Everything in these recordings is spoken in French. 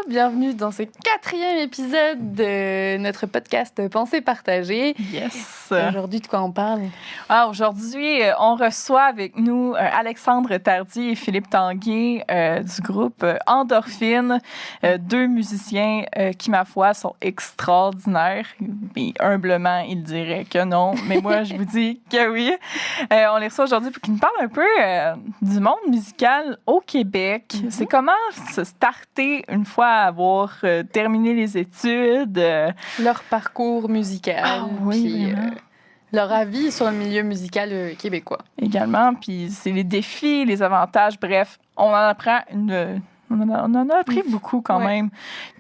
bienvenue dans ce 4e épisode de notre podcast Pensée partagée. Yes! Aujourd'hui, de quoi on parle? Aujourd'hui, on reçoit avec nous Alexandre Tardy et Philippe Tanguay du groupe Endorphine, deux musiciens qui, ma foi, sont extraordinaires. Mais humblement, ils diraient que non, mais moi, je vous dis que oui. On les reçoit aujourd'hui pour qu'ils nous parlent un peu du monde musical au Québec. Mm-hmm. C'est comment se starter une fois avoir terminé les études. Leur parcours musical. Ah, oui, leur avis sur le milieu musical québécois. Également, puis c'est les défis, les avantages, bref, on en apprend on en a appris beaucoup quand même.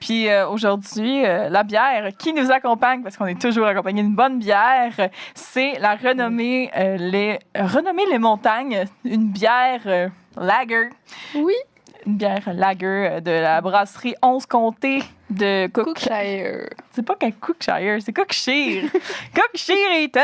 Puis aujourd'hui, la bière qui nous accompagne, parce qu'on est toujours accompagné d'une bonne bière, c'est la renommée les Montagnes, une bière lager. Oui. Une bière lager de la brasserie 11 Comtés de Cookshire. C'est pas qu'un Cookshire, c'est Cookshire. Cookshire, Ethan!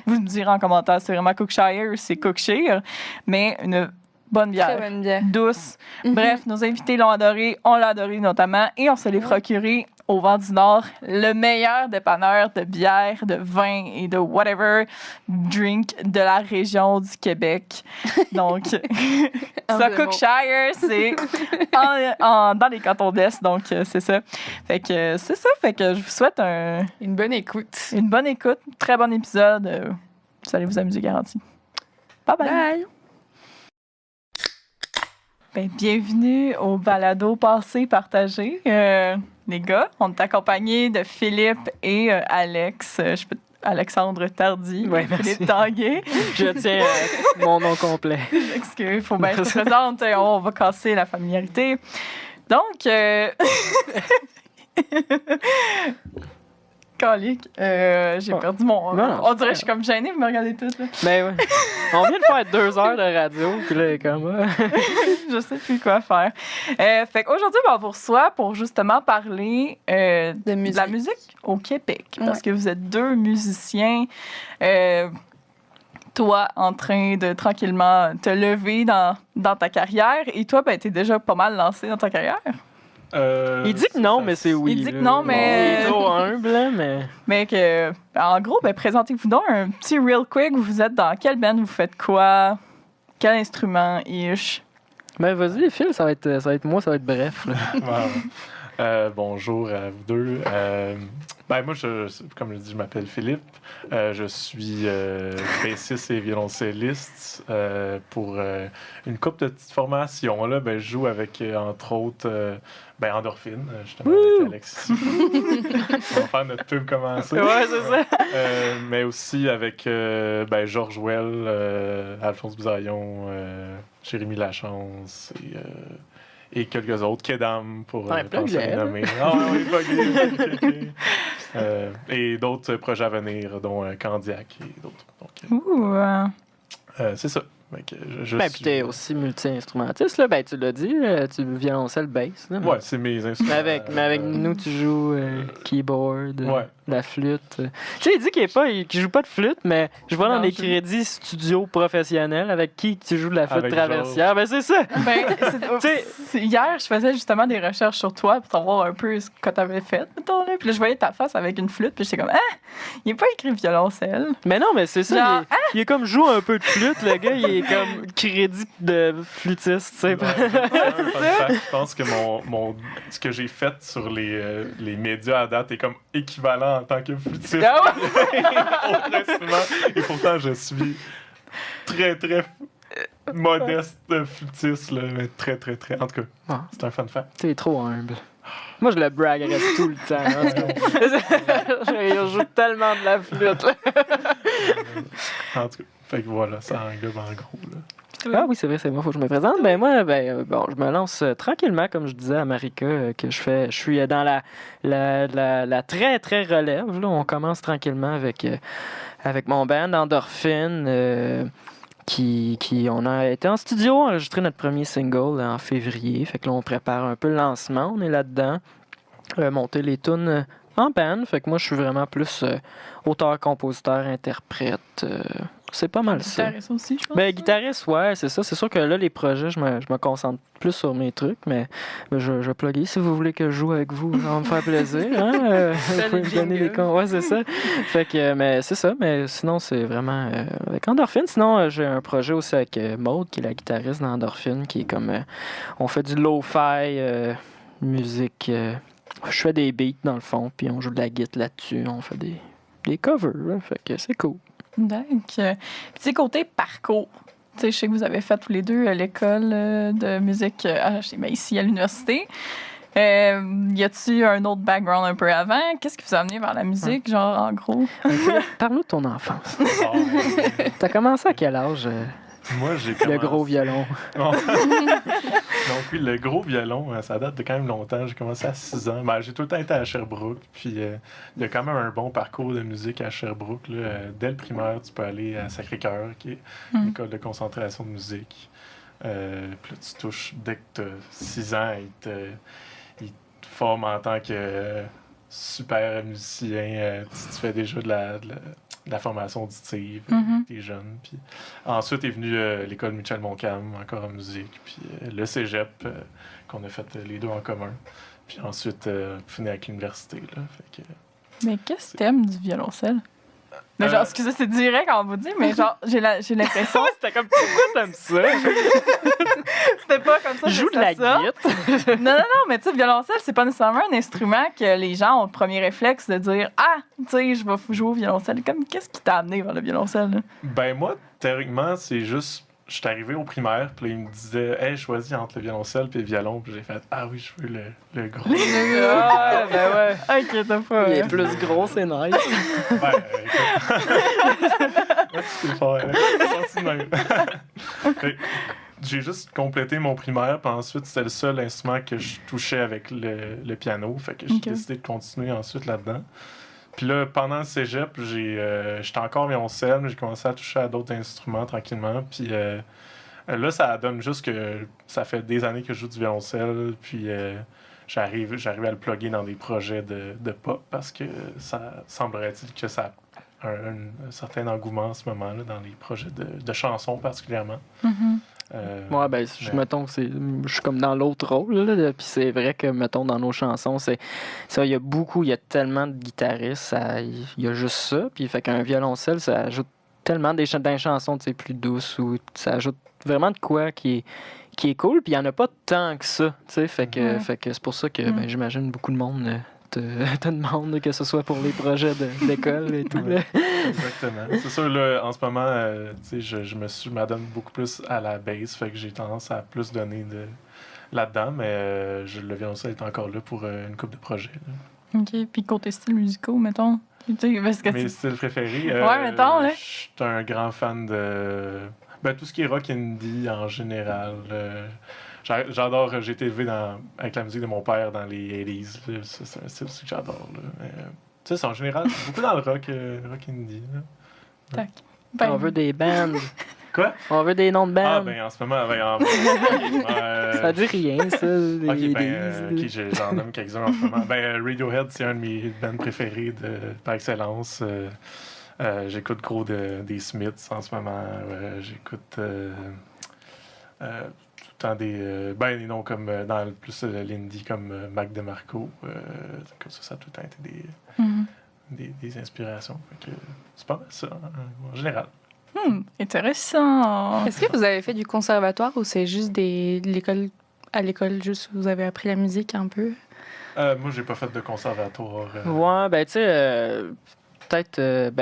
Vous me direz en commentaire, c'est vraiment Cookshire, c'est Cookshire. Mais une bonne bière. Très bonne bière. Douce. Bref, nos invités l'ont adoré, on l'a adoré notamment, et on se l'est procuré au Vent du Nord, le meilleur dépanneur de bière, de vin et de whatever drink de la région du Québec. Donc, ça, Cookshire, c'est dans les cantons d'Est, donc c'est ça. Fait que c'est ça, fait que je vous souhaite une bonne écoute. Une bonne écoute, très bon épisode. Vous allez vous amuser, garanti. Bye bye! Bye! Bienvenue au balado Passé partagé. Les gars, on est accompagnés de Philippe et Alex. Alexandre Tardy, Philippe Tanguay. Je tiens mon nom complet. Excusez, il faut bien que je me présente. On va casser la familiarité. Donc, calique, j'ai perdu mon... Non, on dirait que je suis comme gênée, vous me regardez toutes. Là. Mais ouais. On vient de faire 2 heures de radio, puis là, comme... je sais plus quoi faire. Fait qu'aujourd'hui, on vous reçoit pour justement parler de la musique au Québec. Parce que vous êtes deux musiciens, toi en train de tranquillement te lever dans ta carrière, et toi, t'es déjà pas mal lancé dans ta carrière. Il dit que non, mais c'est oui. Il dit que non, mais... Il est trop humble, mais... Mais que, en gros, présentez-vous donc un petit real quick. Vous êtes dans quelle band? Vous faites quoi? Quel instrument, ish? Ben vas-y, Phil, ça va être moi, ça va être bref. Bonjour à vous deux. Moi, comme je dis, je m'appelle Philippe. Je suis bassiste et violoncelliste pour une couple de petites formations. Là, je joue avec, entre autres, Endorphine, justement, avec Alex. On va faire notre pub commencer. Ouais, c'est ça. Mais aussi avec Georges Well, Alphonse Busaillon, Jérémy Lachance et quelques autres, Kedam, pour penser à les nommer. Ah oui, okay. Et d'autres projets à venir, dont Candiac et d'autres. Donc, c'est ça. Puis t'es aussi multi-instrumentiste, là. Tu l'as dit, tu violoncelle, bass. Là, ouais, c'est mes instruments. Mais avec nous, tu joues keyboard, la flûte. Tu sais, il dit qu'il joue pas de flûte, mais je vois dans les crédits studio professionnels avec qui tu joues de la flûte traversière. Ben, c'est ça! Hier, je faisais justement des recherches sur toi pour savoir un peu ce que t'avais fait, mettons, là. Puis là, je voyais ta face avec une flûte, puis j'étais comme, il est pas écrit violoncelle. Mais non, mais c'est ça. Genre, il est comme joue un peu de flûte, le gars, il est comme crédit de flûtiste, tu sais. Je pense que ce que j'ai fait sur les médias à date est comme équivalent en tant que flûtiste. Et pourtant, je suis très, très modeste flûtiste, là, mais très, très, très. En tout cas, c'est un fun fact. T'es trop humble. Moi, je le braguerais tout le temps. Je joue tellement de la flûte. En tout cas, fait que voilà, ça englobe en gros. Là. Ah oui, c'est vrai, c'est moi, faut que je me présente. Je me lance tranquillement, comme je disais à Marika, que je suis dans la très, très relève. Là. On commence tranquillement avec mon band Endorphine, on a été en studio, enregistré notre premier single en février. Fait que là, on prépare un peu le lancement, on est là-dedans. Monter les tunes en band. Fait que moi, je suis vraiment plus auteur, compositeur, interprète. C'est pas mal ça. Guitariste aussi, je pense. Ben, guitariste, ouais, c'est ça. C'est sûr que là, les projets, je me concentre plus sur mes trucs, mais je vais plugger. Si vous voulez que je joue avec vous, ça va me faire plaisir. Hein? Vous pouvez me donner les cons. Ouais, c'est ça. Fait que, mais c'est ça. Mais sinon, c'est vraiment avec Endorphine. Sinon, j'ai un projet aussi avec Maude, qui est la guitariste d'Endorphine, qui est comme... on fait du lo-fi, musique... je fais des beats, dans le fond, puis on joue de la guitare là-dessus. On fait des covers. Hein? Fait que c'est cool. Donc, petit côté parcours. Tu sais, je sais que vous avez fait tous les deux l'école de musique ici à l'université. Y a-tu un autre background un peu avant? Qu'est-ce qui vous a amené vers la musique, genre, en gros? Parle-nous de ton enfance. Oh, T'as commencé à quel âge? moi, j'ai Le commencé... gros violon. Donc oui, le gros violon, ça date de quand même longtemps. J'ai commencé à 6 ans. Ben, j'ai tout le temps été à Sherbrooke. Puis il y a quand même un bon parcours de musique à Sherbrooke. Là. Dès le primaire, tu peux aller à Sacré-Cœur, qui est une école de concentration de musique. Puis là, tu touches, dès que tu as 6 ans, ils te forment en tant que super musicien. Tu fais déjà de la formation auditive, t'es jeune. Puis ensuite est venue l'école Michel Montcalm, encore en musique, puis le cégep, qu'on a fait les deux en commun. Puis ensuite, fini avec l'université. Là, fait que, Mais qu'est-ce que t'aimes du violoncelle? Mais genre, excusez, c'est direct on vous dit, mais genre, j'ai l'impression... C'était comme, pourquoi t'aimes ça? C'était pas comme ça. Joue de la guitare. Non, mais tu sais, violoncelle, c'est pas nécessairement un instrument que les gens ont le premier réflexe de dire « Ah, tu sais, je vais jouer au violoncelle. » Comme, qu'est-ce qui t'a amené vers le violoncelle? Là? Ben moi, théoriquement, c'est juste... Je suis arrivé au primaire, puis là, il me disait « Hey, choisis entre le violoncelle et le violon. » Puis j'ai fait « Ah oui, je veux le gros. » Ah, ben ouais. Ok, t'as pas... Il est plus gros, c'est nice. Ben, écoute. C'est fort, hein? Senti même. J'ai juste complété mon primaire, puis ensuite, c'était le seul instrument que je touchais avec le piano. Fait que j'ai décidé de continuer ensuite là-dedans. Puis là, pendant le cégep, j'étais encore violoncelle, mais j'ai commencé à toucher à d'autres instruments tranquillement. Puis là, ça donne juste que ça fait des années que je joue du violoncelle, puis j'arrive à le plugger dans des projets de pop, parce que ça semblerait-il que ça a un certain engouement en ce moment là, dans les projets de chansons particulièrement. Ouais, ben, mettons que je suis comme dans l'autre rôle, là, puis c'est vrai que, mettons, dans nos chansons, il y a tellement de guitaristes, il y a juste ça, puis fait qu'un violoncelle, ça ajoute tellement des chansons, tu sais, plus douces, ou ça ajoute vraiment de quoi qui est cool, puis il y en a pas tant que ça, tu sais, fait que c'est pour ça que, ben, j'imagine beaucoup de monde te demande, que ce soit pour les projets d'école et tout. Là. Exactement. C'est sûr, là, en ce moment, je m'adonne beaucoup plus à la bass, fait que j'ai tendance à plus donner là-dedans, mais le violoncelle est encore là pour une couple de projets. Là. OK. Puis côté style musicaux, mettons? Mes styles préférés? Ouais, mettons, là. Je suis un grand fan de... Ben, tout ce qui est rock indie en général. J'adore, j'ai été élevé avec la musique de mon père dans les 80s. C'est un style aussi que j'adore. Tu sais, en général, beaucoup dans le rock indie. Là. Ben, on veut des bands. Quoi? On veut des noms de bands. Ah, ben en ce moment, ça dit rien, ça. J'en nomme quelques-uns en ce moment. Ben, Radiohead, c'est un de mes bands préférés par excellence. J'écoute gros des Smiths en ce moment. J'écoute des noms comme dans plus l'indie comme Mac DeMarco. Comme ça a tout le temps été des inspirations. C'est pas mal ça, en général. Intéressant. Est-ce que vous avez fait du conservatoire ou c'est juste à l'école, juste vous avez appris la musique un peu? Moi, j'ai pas fait de conservatoire. Ouais, ben tu sais, peut-être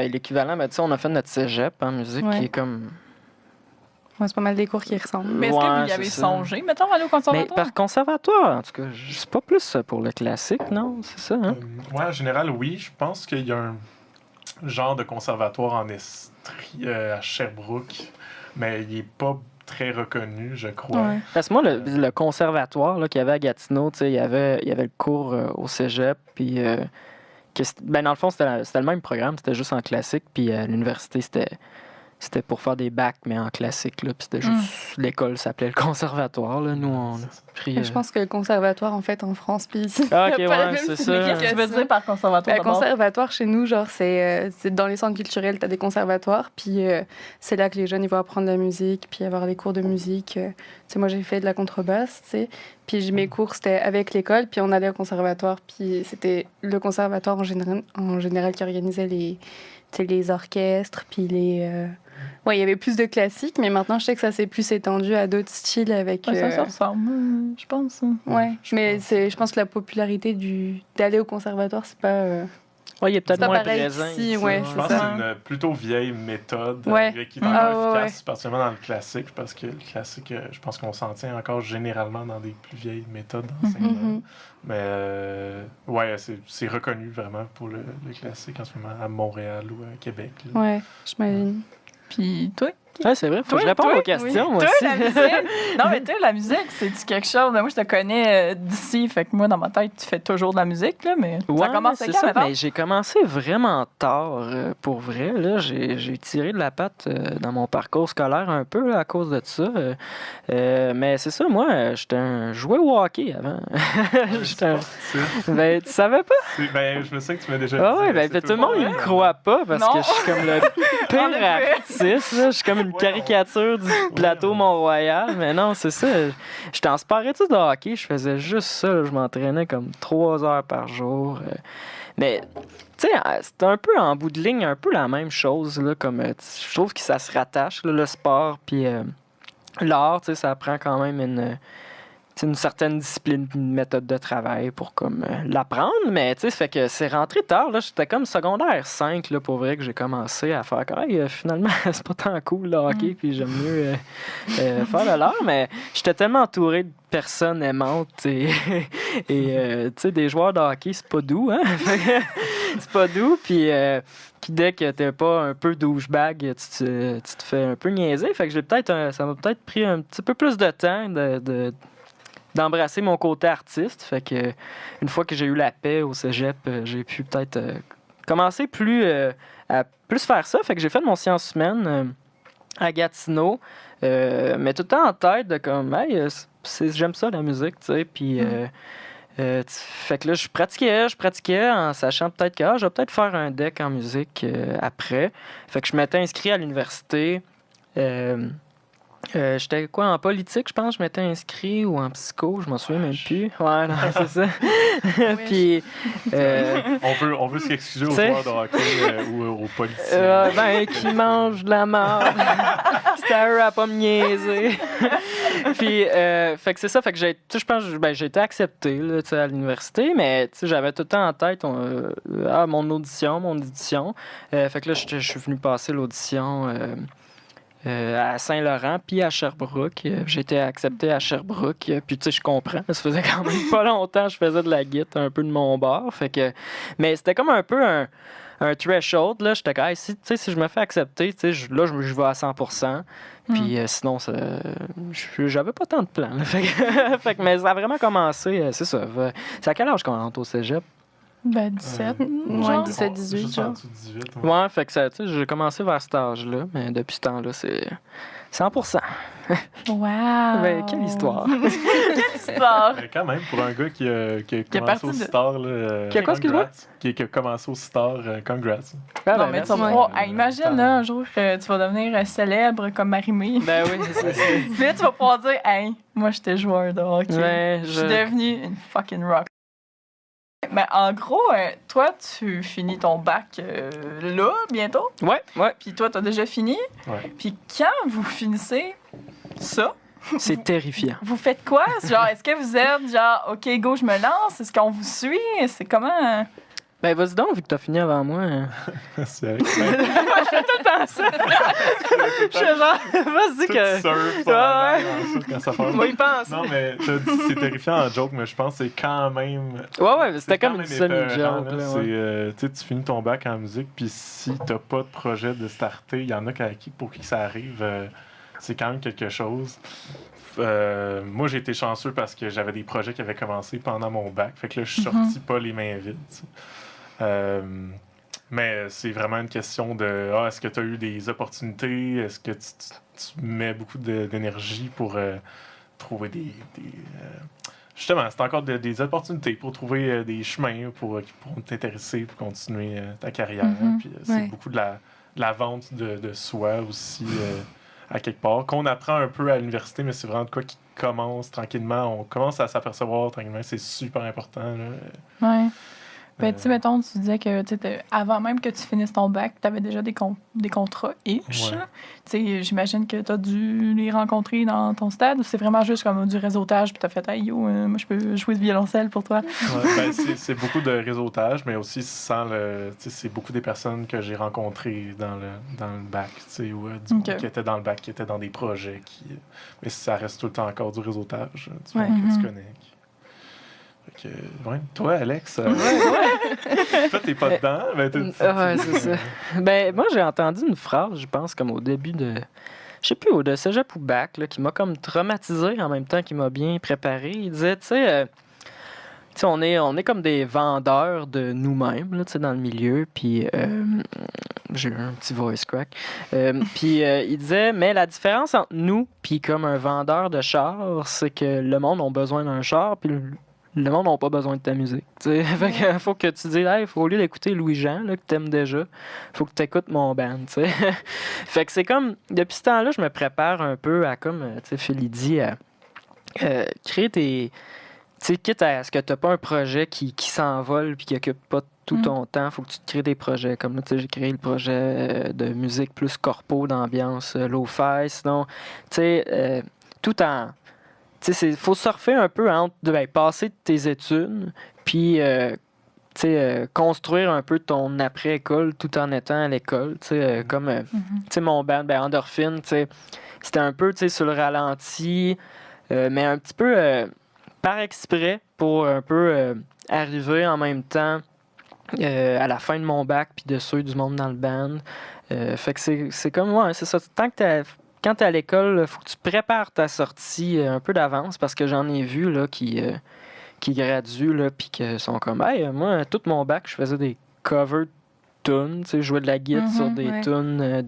l'équivalent, ben tu sais, on a fait notre cégep en musique qui est comme... Ouais, c'est pas mal des cours qui ressemblent. Mais est-ce que vous y avez songé, mettons, aller au conservatoire? Mais par conservatoire, en tout cas, c'est pas plus pour le classique, non? C'est ça, hein? Ouais, en général, oui. Je pense qu'il y a un genre de conservatoire en Estrie à Sherbrooke, mais il est pas très reconnu, je crois. Ouais. Parce que moi, le conservatoire qu'il y avait à Gatineau, il y avait le cours au cégep, puis dans le fond, c'était le même programme, c'était juste en classique, puis à l'université, c'était c'était pour faire des bacs, mais en classique. Là, puis c'était juste... L'école s'appelait le conservatoire. Là. Nous, on a pris... Je pense que le conservatoire, en fait, en France, puis ici, Ah, ok, il y a pas la ouais, même c'est ça. signification. Qu'est-ce que tu veux dire par conservatoire Le d'abord? conservatoire, chez nous, genre, c'est dans les centres culturels, t'as des conservatoires, puis c'est là que les jeunes, ils vont apprendre la musique, puis avoir des cours de musique. Tu sais, moi, j'ai fait de la contrebasse, tu sais, puis mes cours, c'était avec l'école, puis on allait au conservatoire, puis c'était le conservatoire en général qui organisait les orchestres, puis les... Ouais, il y avait plus de classiques, mais maintenant, je sais que ça s'est plus étendu à d'autres styles avec... Ouais, ça ressemble, je pense. Ouais, mais je pense que la popularité d'aller au conservatoire, c'est pas... Ouais, il y a peut-être c'est pas moins pareil présent. ici, ici, ouais, Je c'est pense que ça. c'est une plutôt vieille méthode qui est Ah, encore ouais, efficace, particulièrement dans le classique, parce que le classique, je pense qu'on s'en tient encore généralement dans des plus vieilles méthodes d'enseignement. Mais ouais, c'est reconnu vraiment pour le classique en ce moment à Montréal ou à Québec. Là. Ouais, j'imagine. Puis toi? Ouais, c'est vrai, faut que je réponde aux questions, moi Toi, aussi. la musique. Non, mais toi, la musique, c'est-tu quelque chose? Moi, je te connais d'ici, fait que moi, dans ma tête, tu fais toujours de la musique, là, mais ça Ouais, commence à c'est quand, ça, maintenant? mais j'ai commencé vraiment tard, pour vrai. Là, j'ai tiré de la patte dans mon parcours scolaire un peu là, à cause de ça. Mais c'est ça, moi, je jouais au hockey avant. Ben, tu savais pas? Ben, je me sais que tu m'as déjà dit. Ah ouais, ben, tout le monde, il me croit pas parce Non. que je suis comme le En pire effet. artiste. Là. Je suis comme une caricature du plateau Mont-Royal. Mais non, c'est ça. J'étais en sport-études de hockey. Je faisais juste ça. Là. Je m'entraînais comme 3 heures par jour. Mais, tu sais, c'est un peu en bout de ligne, un peu la même chose. Là, comme, je trouve que ça se rattache, là, le sport. Puis l'art, tu sais, ça prend quand même une certaine discipline, une méthode de travail pour comme l'apprendre, mais tu sais, fait que c'est rentré tard, là, j'étais comme secondaire 5, là, pour vrai, que j'ai commencé à faire comme, hey, finalement, c'est pas tant cool, le hockey, puis j'aime mieux faire de l'art, mais j'étais tellement entouré de personnes aimantes et tu sais, des joueurs de hockey, c'est pas doux, hein? C'est pas doux, puis dès que t'es pas un peu douchebag, tu te fais un peu niaiser, fait que ça m'a peut-être pris un petit peu plus de temps d'embrasser mon côté artiste. Fait que une fois que j'ai eu la paix au cégep, j'ai pu peut-être commencer à plus faire ça. Fait que j'ai fait mon sciences humaines à Gatineau, mais tout le temps en tête de comme, hey, j'aime ça la musique, tu sais. Puis fait que là, je pratiquais en sachant peut-être que je vais peut-être faire un deck en musique après. Fait que je m'étais inscrit à l'université. J'étais en politique, je pense, je m'étais inscrit ou en psycho, je m'en souviens même plus. Ouais, non, c'est ça. Puis, on veut s'excuser aux joueurs de hockey ou aux politiciens. Ben, qui mangent de la merde. C'était à eux à pas me niaiser. Puis, fait que c'est ça, fait que je pense que j'ai été accepté là, à l'université, mais j'avais tout le temps en tête mon audition. Fait que là, je suis venu passer l'audition à Saint-Laurent, puis à Sherbrooke. J'ai été accepté à Sherbrooke. Puis, tu sais, je comprends. Ça faisait quand même pas longtemps que je faisais de la guitare un peu de mon bord. Fait que... Mais c'était comme un peu un threshold. Là. J'étais comme, si je me fais accepter, je vais à 100%. Puis sinon, j'avais pas tant de plans. Là. Fait que, mais ça a vraiment commencé, c'est ça. C'est à quel âge qu'on rentre au cégep? Ben, 17. Ouais, 17, 18. Juste en dessous de 18. Ouais, fait que ça, tu sais, j'ai commencé vers cet âge-là, mais depuis ce temps-là, c'est 100%. Wow! Ben, quelle histoire! Quelle histoire! Quand même, pour un gars qui a commencé parti au de- Star, là, Qui a quoi, excuse-moi? qui a commencé au Star, congrats. Ah, Non, ben, mais tu vas merci. pouvoir... imagine, là, un jour, que tu vas devenir célèbre comme Marie-Mé. Ben oui, c'est ça. Puis là, tu vas pouvoir dire, hey, moi, j'étais joueur de hockey. Ouais, Je suis devenue une fucking rock. Mais en gros, toi, tu finis ton bac là, bientôt. Ouais. Puis toi, t'as déjà fini. Ouais. Puis quand vous finissez ça, C'est terrifiant. vous faites quoi? Genre, est-ce que vous êtes genre, OK, go, je me lance? Est-ce qu'on vous suit? C'est comment? Ben, vas-y donc, vu que t'as fini avant moi. C'est vrai. Tout le temps ça. Je suis genre, vas-y que... Quand ça part. Moi, il pense. Non, mais t'as dit c'est terrifiant en joke, mais je pense que c'est quand même. Ouais, c'était c'est quand comme une même épeurant, semi-joke. là. Là, ouais. Tu sais, tu finis ton bac en musique, puis si t'as pas de projet de starter, il y en a pour qui ça arrive, c'est quand même quelque chose. Moi, j'ai été chanceux parce que j'avais des projets qui avaient commencé pendant mon bac. Fait que là, je suis sorti pas les mains vides. Mais c'est vraiment une question de est-ce que tu as eu des opportunités? Est-ce que tu mets beaucoup d'énergie pour trouver justement, c'est encore des opportunités pour trouver des chemins pour t'intéresser, pour continuer ta carrière. Puis c'est beaucoup de la vente de soi aussi, à quelque part, qu'on apprend un peu à l'université, mais c'est vraiment de quoi qui commence tranquillement. On commence à s'apercevoir tranquillement. C'est super important. Là. Ouais. Ben, tu sais, mettons, tu disais que avant même que tu finisses ton bac, tu avais déjà des contrats ish. Ouais. Tu sais, j'imagine que tu as dû les rencontrer dans ton stade ou c'est vraiment juste comme du réseautage puis tu as fait hey, yo, moi je peux jouer de violoncelle pour toi. Ouais, ben, c'est beaucoup de réseautage, mais aussi c'est beaucoup des personnes que j'ai rencontrées dans le bac, ou du monde qui étaient dans le bac, qui étaient dans des projets. Mais ça reste tout le temps encore du réseautage, du monde que tu connais. Toi, Alex, toi, t'es pas dedans. Ouais, c'est ça. Ben, moi, j'ai entendu une phrase, je pense, comme au début de... Je sais plus, de cégep ou bac, là, qui m'a comme traumatisé en même temps qu'il m'a bien préparé. Il disait, tu sais, on est comme des vendeurs de nous-mêmes, là, dans le milieu, puis... j'ai eu un petit voice crack. Puis il disait, mais la différence entre nous puis comme un vendeur de char, c'est que le monde a besoin d'un char, puis le monde n'a pas besoin de ta musique. Fait que faut que tu dises, hey, au lieu d'écouter Louis-Jean, là, que t'aimes déjà, faut que tu écoutes mon band. T'sais. Fait que c'est comme, depuis ce temps-là, je me prépare un peu à, comme Philly dit, à créer tes... quitte à ce que tu n'as pas un projet qui s'envole puis qui occupe pas tout ton temps, faut que tu te crées des projets. Comme là, j'ai créé le projet de musique plus corpo, d'ambiance lo-fi. Sinon, tout en... Il faut surfer un peu entre passer tes études, puis construire un peu ton après-école tout en étant à l'école. Comme mon band, Endorphine, c'était un peu sur le ralenti, mais un petit peu par exprès pour un peu arriver en même temps à la fin de mon bac puis de ceux du monde dans le band. Fait que c'est comme, c'est ça. Quand tu es à l'école, il faut que tu prépares ta sortie un peu d'avance parce que j'en ai vu là, qui graduent puis qui sont comme hey, moi, tout mon bac, je faisais des cover tunes. Je jouais de la guitare sur des tunes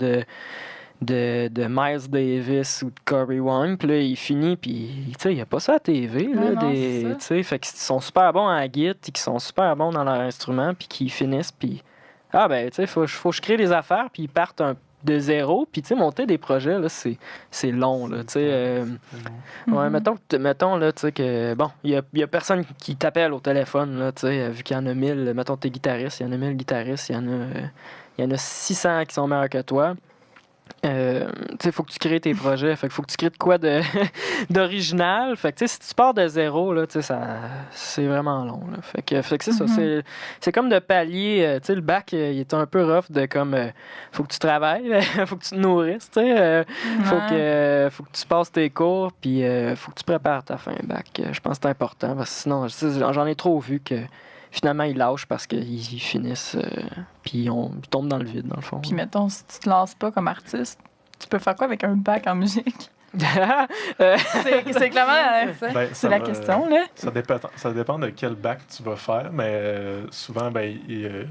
de Miles Davis ou de Corey Wong. Puis là, il finit, puis il n'y a pas ça à la TV. Là, fait qu'ils sont super bons à la guitare, qui sont super bons dans leur instrument, puis qui finissent, puis faut que je crée des affaires, puis ils partent de zéro, puis monter des projets, là, c'est long, là, mettons, là, que, bon, il y a personne qui t'appelle au téléphone, là, vu qu'il y en a 1000, mettons, t'es guitariste, il y en a 1000 guitaristes, il y en a 600 qui sont meilleurs que toi. Faut que tu crées tes projets, fait que faut que tu crées de quoi d'original. Fait que si tu pars de zéro, là, c'est vraiment long. Là. Fait que c'est ça, c'est comme de pallier. Le bac, il est un peu rough de comme faut que tu travailles, faut que tu te nourrisses, faut que tu passes tes cours, puis faut que tu prépares ta fin bac. Je pense que c'est important parce que sinon, j'en ai trop vu que finalement, ils lâchent parce qu'ils finissent puis ils tombent dans le vide, dans le fond. Puis mettons, si tu te lances pas comme artiste, tu peux faire quoi avec un bac en musique? C'est clairement c'est la question. Là. Ça dépend de quel bac tu vas faire, mais souvent,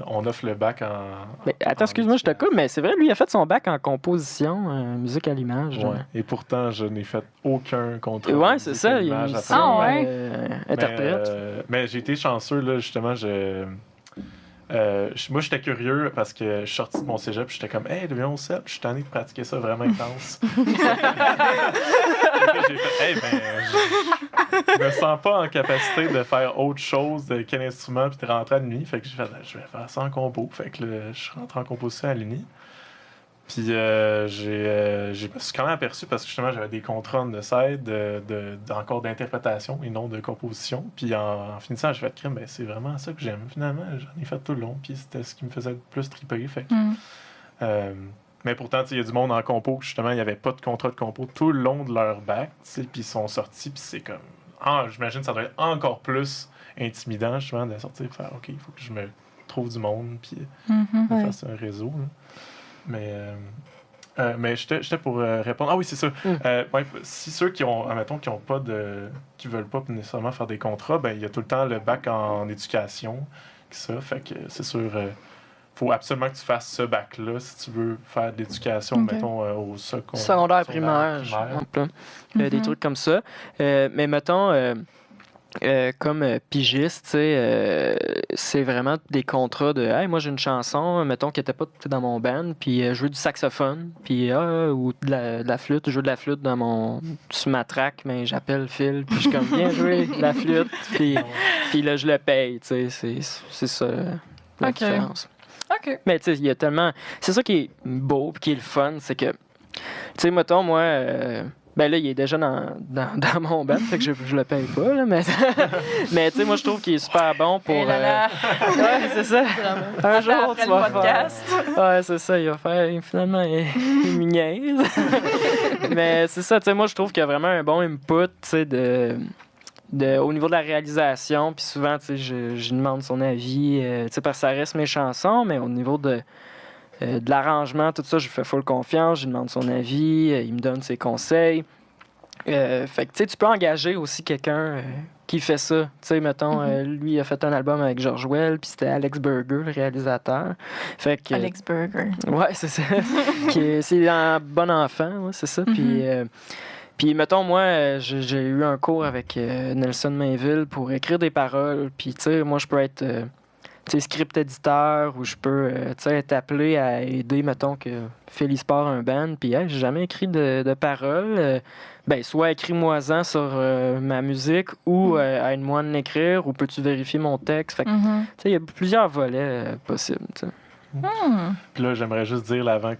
on offre le bac en... Mais, attends, excuse-moi, je te coupe, mais c'est vrai, lui, il a fait son bac en composition, musique à l'image. Ouais. Et pourtant, je n'ai fait aucun contrôle. Ouais, c'est ça. Interprète. Mais j'ai été chanceux, là, justement, moi, j'étais curieux parce que je suis sorti de mon cégep et j'étais comme, hey, le violoncelle, je suis tanné de pratiquer ça vraiment intense. J'ai fait, je me sens pas en capacité de faire autre chose qu'un instrument puis de rentrer à l'Uni. Fait que j'ai fait, je vais faire ça en compo. Fait que là, je suis rentré en composition à l'Uni. Puis je me suis quand même aperçu parce que justement j'avais des contrats de side encore d'interprétation et non de composition. Puis en finissant, j'ai fait crime, c'est vraiment ça que j'aime finalement. J'en ai fait tout le long, puis c'était ce qui me faisait le plus triper. Fait que, mais pourtant, il y a du monde en compo que justement il n'y avait pas de contrat de compo tout le long de leur bac, puis ils sont sortis, puis c'est comme. J'imagine que ça doit être encore plus intimidant justement de sortir et faire OK, il faut que je me trouve du monde, puis je fasse un réseau. Là. Mais j'étais pour répondre. Ah oui, c'est ça. Si ceux qui ont, admettons, qui veulent pas nécessairement faire des contrats, il y a tout le temps le bac en éducation. Ça fait que c'est sûr, faut absolument que tu fasses ce bac-là si tu veux faire de l'éducation, mettons, au secondaire, primaire. Des trucs comme ça. Mais mettons, comme pigiste, tu sais, c'est vraiment des contrats de « Hey, moi j'ai une chanson, mettons, qui n'était pas dans mon band, puis je joue du saxophone, puis ou de la flûte, je joue de la flûte sur ma track, mais j'appelle Phil, puis je suis comme « Bien joué, de la flûte », puis là, je le paye, tu sais, c'est ça la différence. OK. Mais tu sais, il y a tellement... C'est ça qui est beau, puis qui est le fun, c'est que, tu sais, mettons, moi... ben là, il est déjà dans mon band, fait que je le paye pas, là, mais tu sais, moi, je trouve qu'il est super bon pour... ouais, c'est ça. Un jour, après tu vas le podcast. Ouais, c'est ça, il va faire... Finalement, il me niaise. Mais c'est ça, tu sais, moi, je trouve qu'il y a vraiment un bon input, tu sais, au niveau de la réalisation, puis souvent, tu sais, je demande son avis, tu sais, parce que ça reste mes chansons, mais au niveau de l'arrangement, tout ça, je lui fais full confiance, je lui demande son avis, il me donne ses conseils. Fait que, tu sais, tu peux engager aussi quelqu'un qui fait ça. Tu sais, mettons, lui, il a fait un album avec George Well, puis c'était Alex Berger, le réalisateur. Fait que, Alex Berger. Ouais, c'est ça. C'est un bon enfant, ouais, c'est ça. Puis, mettons, moi, j'ai eu un cours avec Nelson Mainville pour écrire des paroles. Puis, tu sais, moi, je peux être... script éditeur ou je peux être appelé à aider, mettons, que Phil Sport un band, puis j'ai jamais écrit de paroles. Soit écris-moi-en sur ma musique ou aide-moi à l'écrire ou peux-tu vérifier mon texte. Fait que, il y a plusieurs volets possibles. Puis là, j'aimerais juste dire, là, avant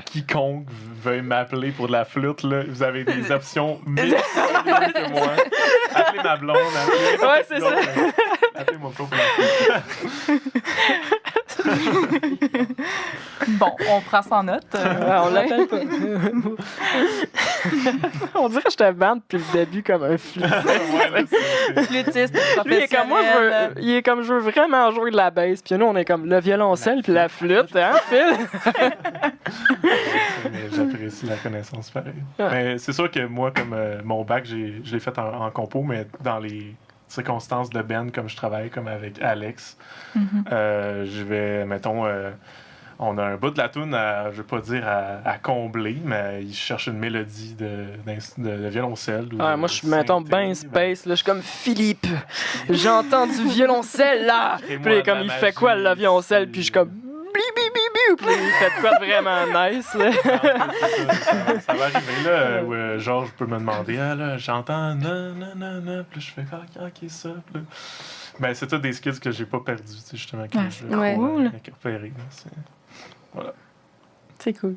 quiconque veuille m'appeler pour de la flûte, là, vous avez des options mille fois mieux que moi. Appelez ma blonde, appelez ouais, c'est ça. Appelez-moi pas pour la flûte. Bon, on prend ça en note. On l'appelle pas. On dirait que je te bande depuis le début comme un flûtiste. Flûtiste professionnel. Lui, il est comme moi, je veux vraiment jouer de la basse. Puis nous, on est comme le violoncelle puis la flûte, hein, Phil? Mais j'apprécie la connaissance pareil. Mais c'est sûr que moi, comme mon bac, je l'ai fait en compo, mais dans les circonstances de band, comme je travaille, comme avec Alex, je vais, mettons, on a un bout de la toune à, je veux pas dire à combler, mais il cherche une mélodie de violoncelle. Moi, je suis, mettons, ben space, là, je suis comme Philippe, j'entends du violoncelle, là! Puis comme, il fait quoi, le violoncelle? Puis je suis comme... Puis il fait quoi de vraiment nice, là? Ça va arriver, là, où Georges peut me demander, là, j'entends non, puis je fais, ok, ça, là. Ben, c'est tout des skills que j'ai pas perdus, justement, que je cool. récupérer. Voilà. C'est cool.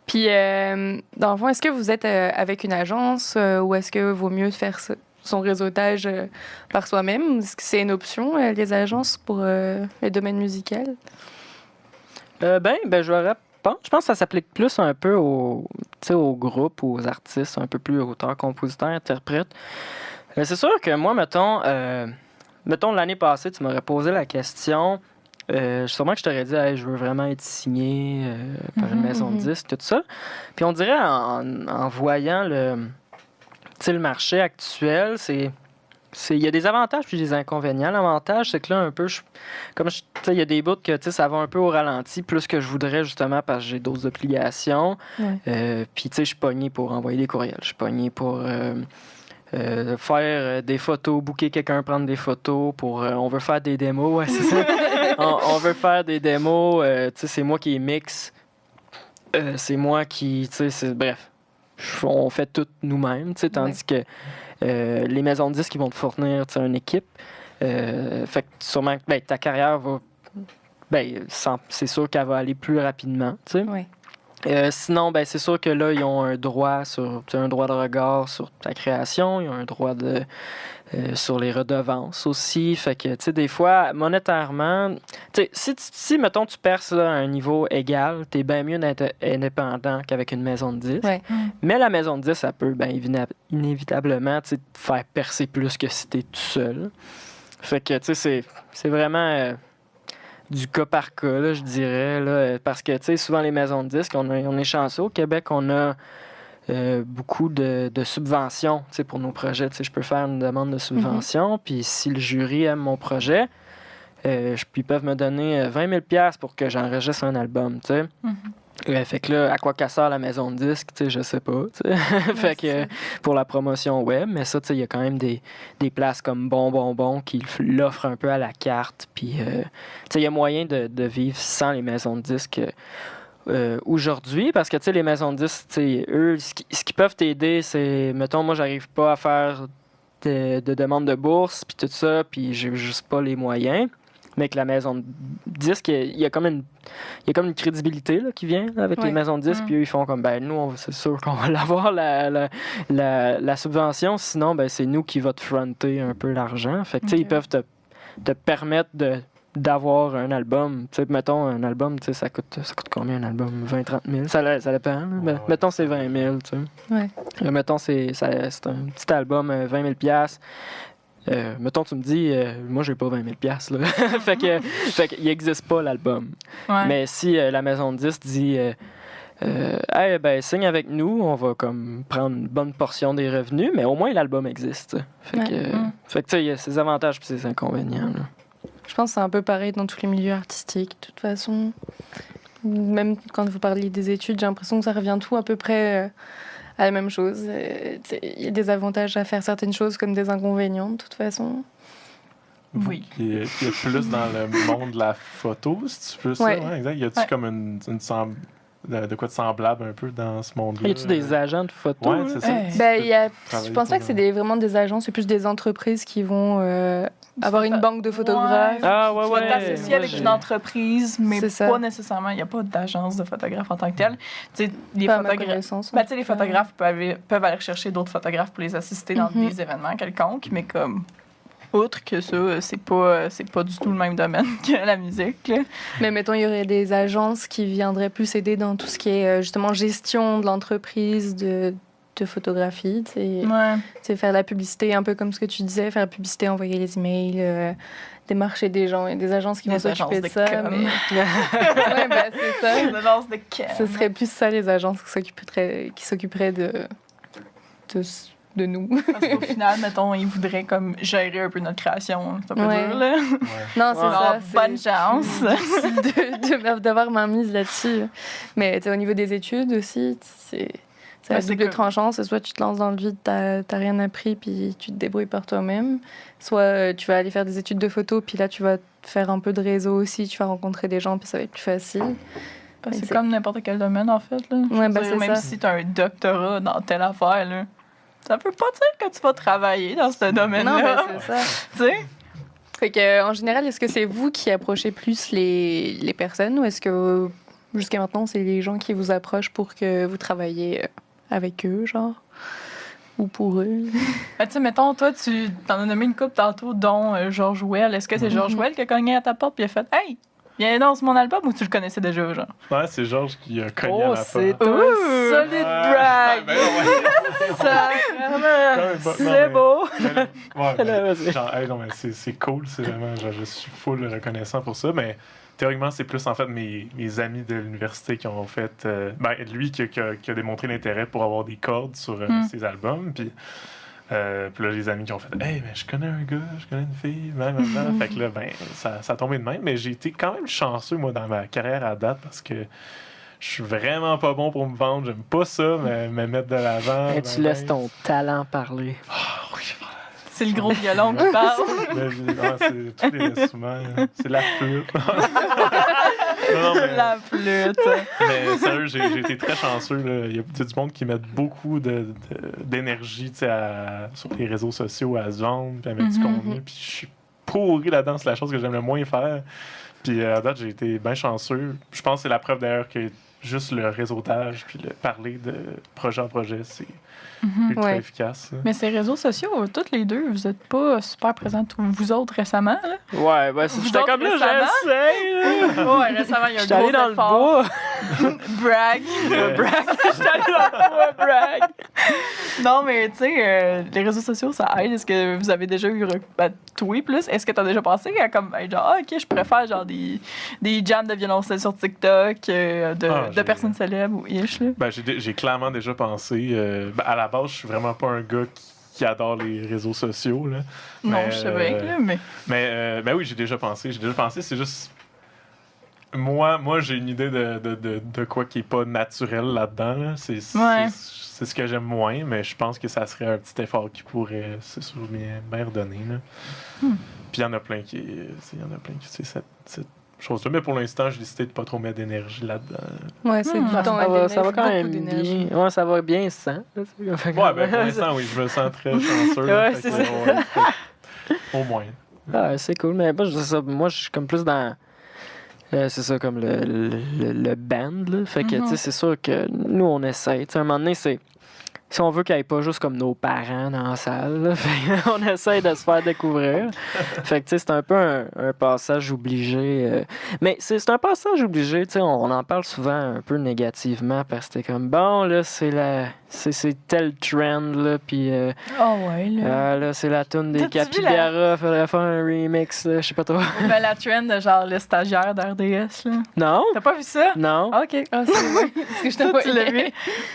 Puis, dans le fond, est-ce que vous êtes avec une agence ou est-ce que vaut mieux faire son réseautage par soi-même? Est-ce que c'est une option, les agences, pour le domaine musical? Je pense que ça s'applique plus un peu au groupe ou aux artistes, un peu plus auteurs, compositeurs, interprètes. C'est sûr que moi, mettons, l'année passée, tu m'aurais posé la question. Sûrement que je t'aurais dit, hey, je veux vraiment être signé par une maison de disques, tout ça. Puis on dirait, en voyant le marché actuel, il y a des avantages puis des inconvénients. L'avantage, c'est que là, un peu, il y a des bouts que ça va un peu au ralenti, plus que je voudrais, justement, parce que j'ai d'autres obligations. Ouais. Puis, je suis pogné pour envoyer des courriels. Je suis pogné pour faire des photos, booker quelqu'un, prendre des photos. On veut faire des démos, ouais, c'est ça. on veut faire des démos. C'est moi qui mixe. C'est moi qui... Bref, on fait tout nous-mêmes, tandis que les maisons de disques qui vont te fournir une équipe. Fait que sûrement ta carrière va... c'est sûr qu'elle va aller plus rapidement. Oui. Sinon, c'est sûr que là, ils ont un droit de regard sur ta création. Ils ont un droit sur les redevances aussi. Fait que, des fois, monétairement, si, mettons, tu perces là, à un niveau égal, t'es bien mieux d'être indépendant qu'avec une maison de disques. Ouais. Mais la maison de disques, ça peut inévitablement te faire percer plus que si t'es tout seul. Fait que, c'est vraiment... du cas par cas, là, je dirais. Là, parce que, souvent, les maisons de disques, on est chanceux. Au Québec, on a beaucoup de subventions pour nos projets. Je peux faire une demande de subvention, puis si le jury aime mon projet, puis ils peuvent me donner 20 000 $ pour que j'enregistre un album, tu sais. Fait que là, à quoi qu'elle sort la maison de disque, tu sais, je sais pas, tu sais. Fait que pour la promotion web, mais ça, tu sais, il y a quand même des places comme Bon qui l'offrent un peu à la carte, puis tu sais, il y a moyen de vivre sans les maisons de disques aujourd'hui, parce que, tu sais, les maisons de disques, tu sais, eux, ce qui peuvent t'aider, c'est, mettons, moi, j'arrive pas à faire de demande de bourse, puis tout ça, puis j'ai juste pas les moyens. Mais que la maison de disques, il y a comme une crédibilité là, qui vient là, avec les maisons de disques, puis eux, ils font comme, ben nous, c'est sûr qu'on va l'avoir, la subvention, sinon, ben c'est nous qui va te fronter un peu l'argent. Fait que, tu sais, ils peuvent te permettre d'avoir un album. Tu sais, mettons, un album, tu sais, ça coûte combien un album? 20-30 000? Ça dépend. Mettons, c'est 20 000, tu sais. Ouais. Mettons, c'est un petit album, 20 000 $. Mettons, tu me dis, moi, j'ai pas 20 000 $ là. fait qu'il n'existe pas l'album. Ouais. Mais si la maison de disques dit, hey, ben, signe avec nous, on va comme prendre une bonne portion des revenus, mais au moins l'album existe. Fait que, tu sais, il y a ses avantages et ses inconvénients. Là. Je pense que c'est un peu pareil dans tous les milieux artistiques, de toute façon. Même quand vous parliez des études, j'ai l'impression que ça revient tout à peu près à la même chose. Il y a des avantages à faire certaines choses comme des inconvénients, de toute façon. Oui. Il y a plus dans le monde de la photo, si tu peux ça. Ouais, exact. Y a-tu comme une de quoi de semblable un peu dans ce monde-là? Y a-tu des agents de photo? Ouais, c'est ça. Je pense pas que c'est vraiment des agents, c'est plus des entreprises qui vont avoir une banque de photographes. Ah, Tu vas t'associer avec une entreprise, mais pas nécessairement. Il n'y a pas d'agence de photographes en tant que telle. Les photographes peuvent aller chercher d'autres photographes pour les assister dans des événements quelconques, mais comme... Outre que ça, c'est pas du tout le même domaine que la musique. Là. Mais mettons, il y aurait des agences qui viendraient plus aider dans tout ce qui est justement gestion de l'entreprise, de photographie. Faire la publicité, un peu comme ce que tu disais, faire la publicité, envoyer les emails, démarcher des gens. Il y a des agences qui vont s'occuper de ça. Mais... c'est ça. Des agences de com. Ce serait plus ça, les agences qui s'occuperaient de nous. Parce qu'au final, mettons, ils voudraient comme gérer un peu notre création. C'est un peu dur, là. Non, c'est ça. Bonne chance. Difficile d'avoir ma mise là-dessus. Mais au niveau des études aussi, c'est la double tranchant. C'est soit tu te lances dans le vide, t'as rien appris, puis tu te débrouilles par toi-même. Soit tu vas aller faire des études de photo, puis là, tu vas faire un peu de réseau aussi, tu vas rencontrer des gens, puis ça va être plus facile. C'est comme n'importe quel domaine, en fait. Là. Même si tu as un doctorat dans telle affaire, là. Ça veut pas dire que tu vas travailler dans ce domaine-là. Non, c'est ça. Tu sais? Fait que, en général, est-ce que c'est vous qui approchez plus les personnes ou est-ce que, jusqu'à maintenant, c'est les gens qui vous approchent pour que vous travaillez avec eux, genre? Ou pour eux? Tu sais, mettons, toi, tu t'en as nommé une couple tantôt, dont George Well. Est-ce que c'est George Well qui a cogné à ta porte et a fait « Hey! » Viens dans mon album ou tu le connaissais déjà, genre? Ouais, c'est Georges qui a cogné à la porte. C'est un solide brag! C'est beau! C'est cool, c'est vraiment... je suis full reconnaissant pour ça, mais théoriquement, c'est plus en fait mes amis de l'université qui ont fait... lui qui a démontré l'intérêt pour avoir des cordes sur ses albums, puis là, les amis qui ont fait « Hey, mais je connais un gars, je connais une fille, blablabla. » Fait que là, ça a tombé de même. Mais j'ai été quand même chanceux, moi, dans ma carrière à date, parce que je suis vraiment pas bon pour me vendre. J'aime pas ça, me mettre de l'avant. Mais tu laisses ton talent parler. Ah oui, c'est le gros violon qui parle. C'est tous les instruments. C'est la flûte. La flûte. Mais sérieux, j'ai été très chanceux. Là. Il y a du monde qui met beaucoup d'énergie sur les réseaux sociaux à se vendre, puis à mettre du contenu. Puis je suis pourri là-dedans. C'est la chose que j'aime le moins faire. Puis à date, j'ai été bien chanceux. Je pense que c'est la preuve d'ailleurs que juste le réseautage puis le parler de projet en projet, c'est ultra efficace. Mais ces réseaux sociaux, toutes les deux, vous n'êtes pas super présents, vous autres, récemment? Là? Ouais, j'étais comme là, j'essaie. Ouais, récemment, il y a un gros allé dans effort. le bois. Brag. J'étais allé dans le bois, brag. Non, mais tu sais, les réseaux sociaux, ça aide. Est-ce que vous avez déjà eu tweet plus? Est-ce que tu as déjà pensé à comme, genre, OK, je préfère genre des jams de violoncelle sur TikTok, de personnes célèbres ou ish, là? J'ai clairement déjà pensé. À la base, je suis vraiment pas un gars qui adore les réseaux sociaux. Là. Non, je sais bien, là, mais... Mais oui, j'ai déjà pensé. C'est juste... Moi, j'ai une idée de quoi qui est pas naturel là-dedans. Là. C'est ce que j'aime moins, mais je pense que ça serait un petit effort qui pourrait se bien redonner. Puis il y en a plein qui... c'est cette chose-là. Mais pour l'instant, j'ai décidé de pas trop mettre d'énergie là-dedans. Ouais, c'est du temps. Ça va quand même bien. Ouais, ça va bien sans. Ouais, pour l'instant, oui, je me sens très chanceux. Ouais, c'est ça. Au moins. Ah, c'est cool. Mais moi, je suis comme plus dans... c'est ça, comme le band, là. Fait que, tu sais, c'est sûr que nous, on essaie. Tu sais, à un moment donné, c'est... Si on veut qu'il n'y ait pas juste comme nos parents dans la salle, là, on essaie de se faire découvrir. Fait que, tu sais, c'est un peu un passage obligé. Mais c'est un passage obligé, tu sais, on en parle souvent un peu négativement parce que c'est comme, bon, là, c'est tel trend, là, puis... ouais, là. là, c'est la toune des Capybara, faudrait faire un remix, là, je sais pas trop. Ben, la trend de genre le stagiaire d'RDS, là. Non? T'as pas vu ça? Non. OK. Ah, c'est vrai. Parce que je t'ai pas tu l'as vu?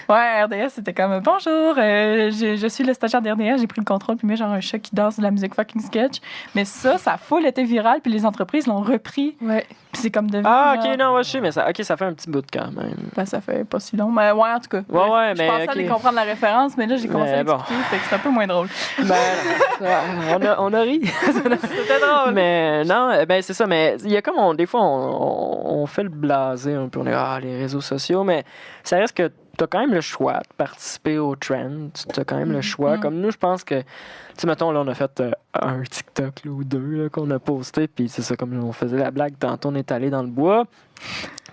Ouais, RDS, c'était comme, bonjour, je suis le stagiaire d'RDS, j'ai pris le contrôle, puis genre un chat qui danse de la musique fucking sketch. Mais ça a full été viral, puis les entreprises l'ont repris. Ouais. Puis c'est comme devenu... Ah, OK, non, je sais, mais ça fait un petit bout quand même. Ben, ça fait pas si long. Mais ouais, en tout cas. Ouais, mais... Je pensais aller comprendre la référence, mais là, j'ai commencé à l'expliquer, fait que c'est un peu moins drôle. Ben, on a ri. C'était drôle. Mais non, ben c'est ça, mais il y a comme... des fois, on fait le blasé un peu. On est, les réseaux sociaux, mais ça reste que t'as quand même le choix de participer au trend. T'as quand même le choix. Comme nous, je pense que... Tu sais, mettons, là, on a fait un TikTok là, ou deux là, qu'on a posté, puis c'est ça, comme on faisait la blague, tantôt, on est allé dans le bois. Tu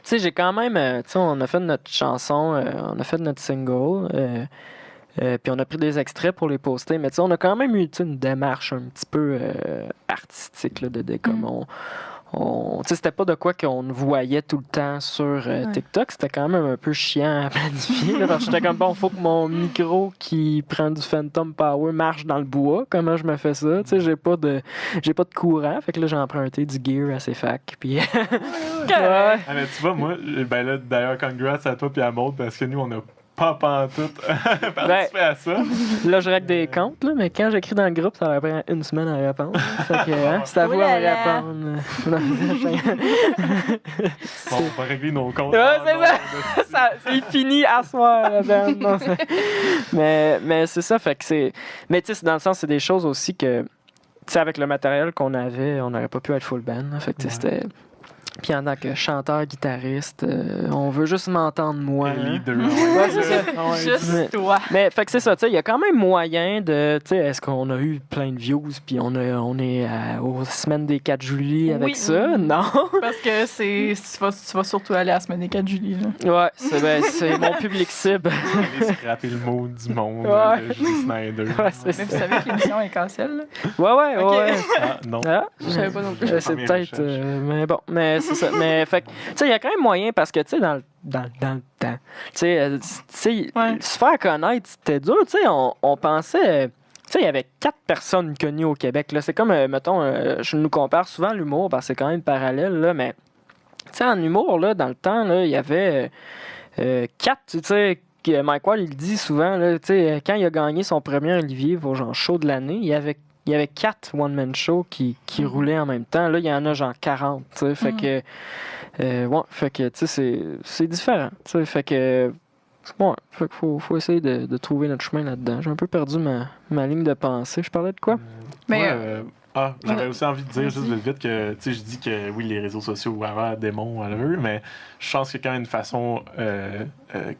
sais, j'ai quand même... tu sais, on a fait notre chanson, on a fait notre single, puis on a pris des extraits pour les poster, mais tu sais, on a quand même eu une démarche un petit peu artistique, là, comme tu sais, c'était pas de quoi qu'on voyait tout le temps sur TikTok. C'était quand même un peu chiant à planifier. Là, parce que j'étais comme, bon, faut que mon micro qui prend du Phantom Power marche dans le bois. Comment je me fais ça? Tu sais, j'ai pas de courant. Fait que là, j'ai emprunté du gear assez fac. Puis... mais tu vois, moi, ben là, d'ailleurs, congrats à toi et à Maud, parce que nous, on a pas en tout participer à ça. Là, je règle des comptes, là, mais quand j'écris dans le groupe, ça va prendre une semaine à répondre. Fait que, c'est à vous à me répondre. Bon, on va régler nos comptes. Ouais, c'est ça. C'est fini à soir, mais c'est ça, fait que c'est... Mais tu sais, dans le sens, c'est des choses aussi que, tu sais, avec le matériel qu'on avait, on n'aurait pas pu être full band. Fait que c'était... Puis en tant que chanteur, guitariste, on veut juste m'entendre moi. Leader. Ouais, c'est ça. Juste toi. Mais fait que c'est ça, tu sais, il y a quand même moyen de, tu sais, est-ce qu'on a eu plein de views, puis on est aux semaines des 4 juillet avec ça? Non. Parce que tu vas surtout aller à la semaine des 4 juillet. Là. Ouais, c'est mon public cible. Aller scraper le mot du monde de Julie Snyder. Ouais, mais vous savez que l'émission est cancelle, là? Ouais. Ah, non. Ah, Je savais pas non plus. c'est peut-être... mais bon, mais c'est ça. Mais fait tu sais, il y a quand même moyen parce que, tu sais, dans le temps, tu sais, se faire connaître, c'était dur. Tu sais, on pensait... Tu sais, il y avait 4 personnes connues au Québec. Là. C'est comme, mettons, je nous compare souvent à l'humour parce que c'est quand même parallèle, là, mais... Tu sais, en humour, là, dans le temps, là, il y avait 4, tu sais... Mike Ward, il dit souvent, là, tu sais, quand il a gagné son premier Olivier pour genre show de l'année, il y avait 4 one-man shows qui roulaient en même temps. Là, il y en a genre 40, tu sais. Fait que, fait que, tu sais, c'est différent, tu sais. Fait que, fait qu'il faut essayer de trouver notre chemin là-dedans. J'ai un peu perdu ma ligne de pensée. Je parlais de quoi? Mais... j'avais aussi envie de dire juste vite que, tu sais, je dis que oui, les réseaux sociaux, démons, whatever, mais je pense qu'il y a quand même une façon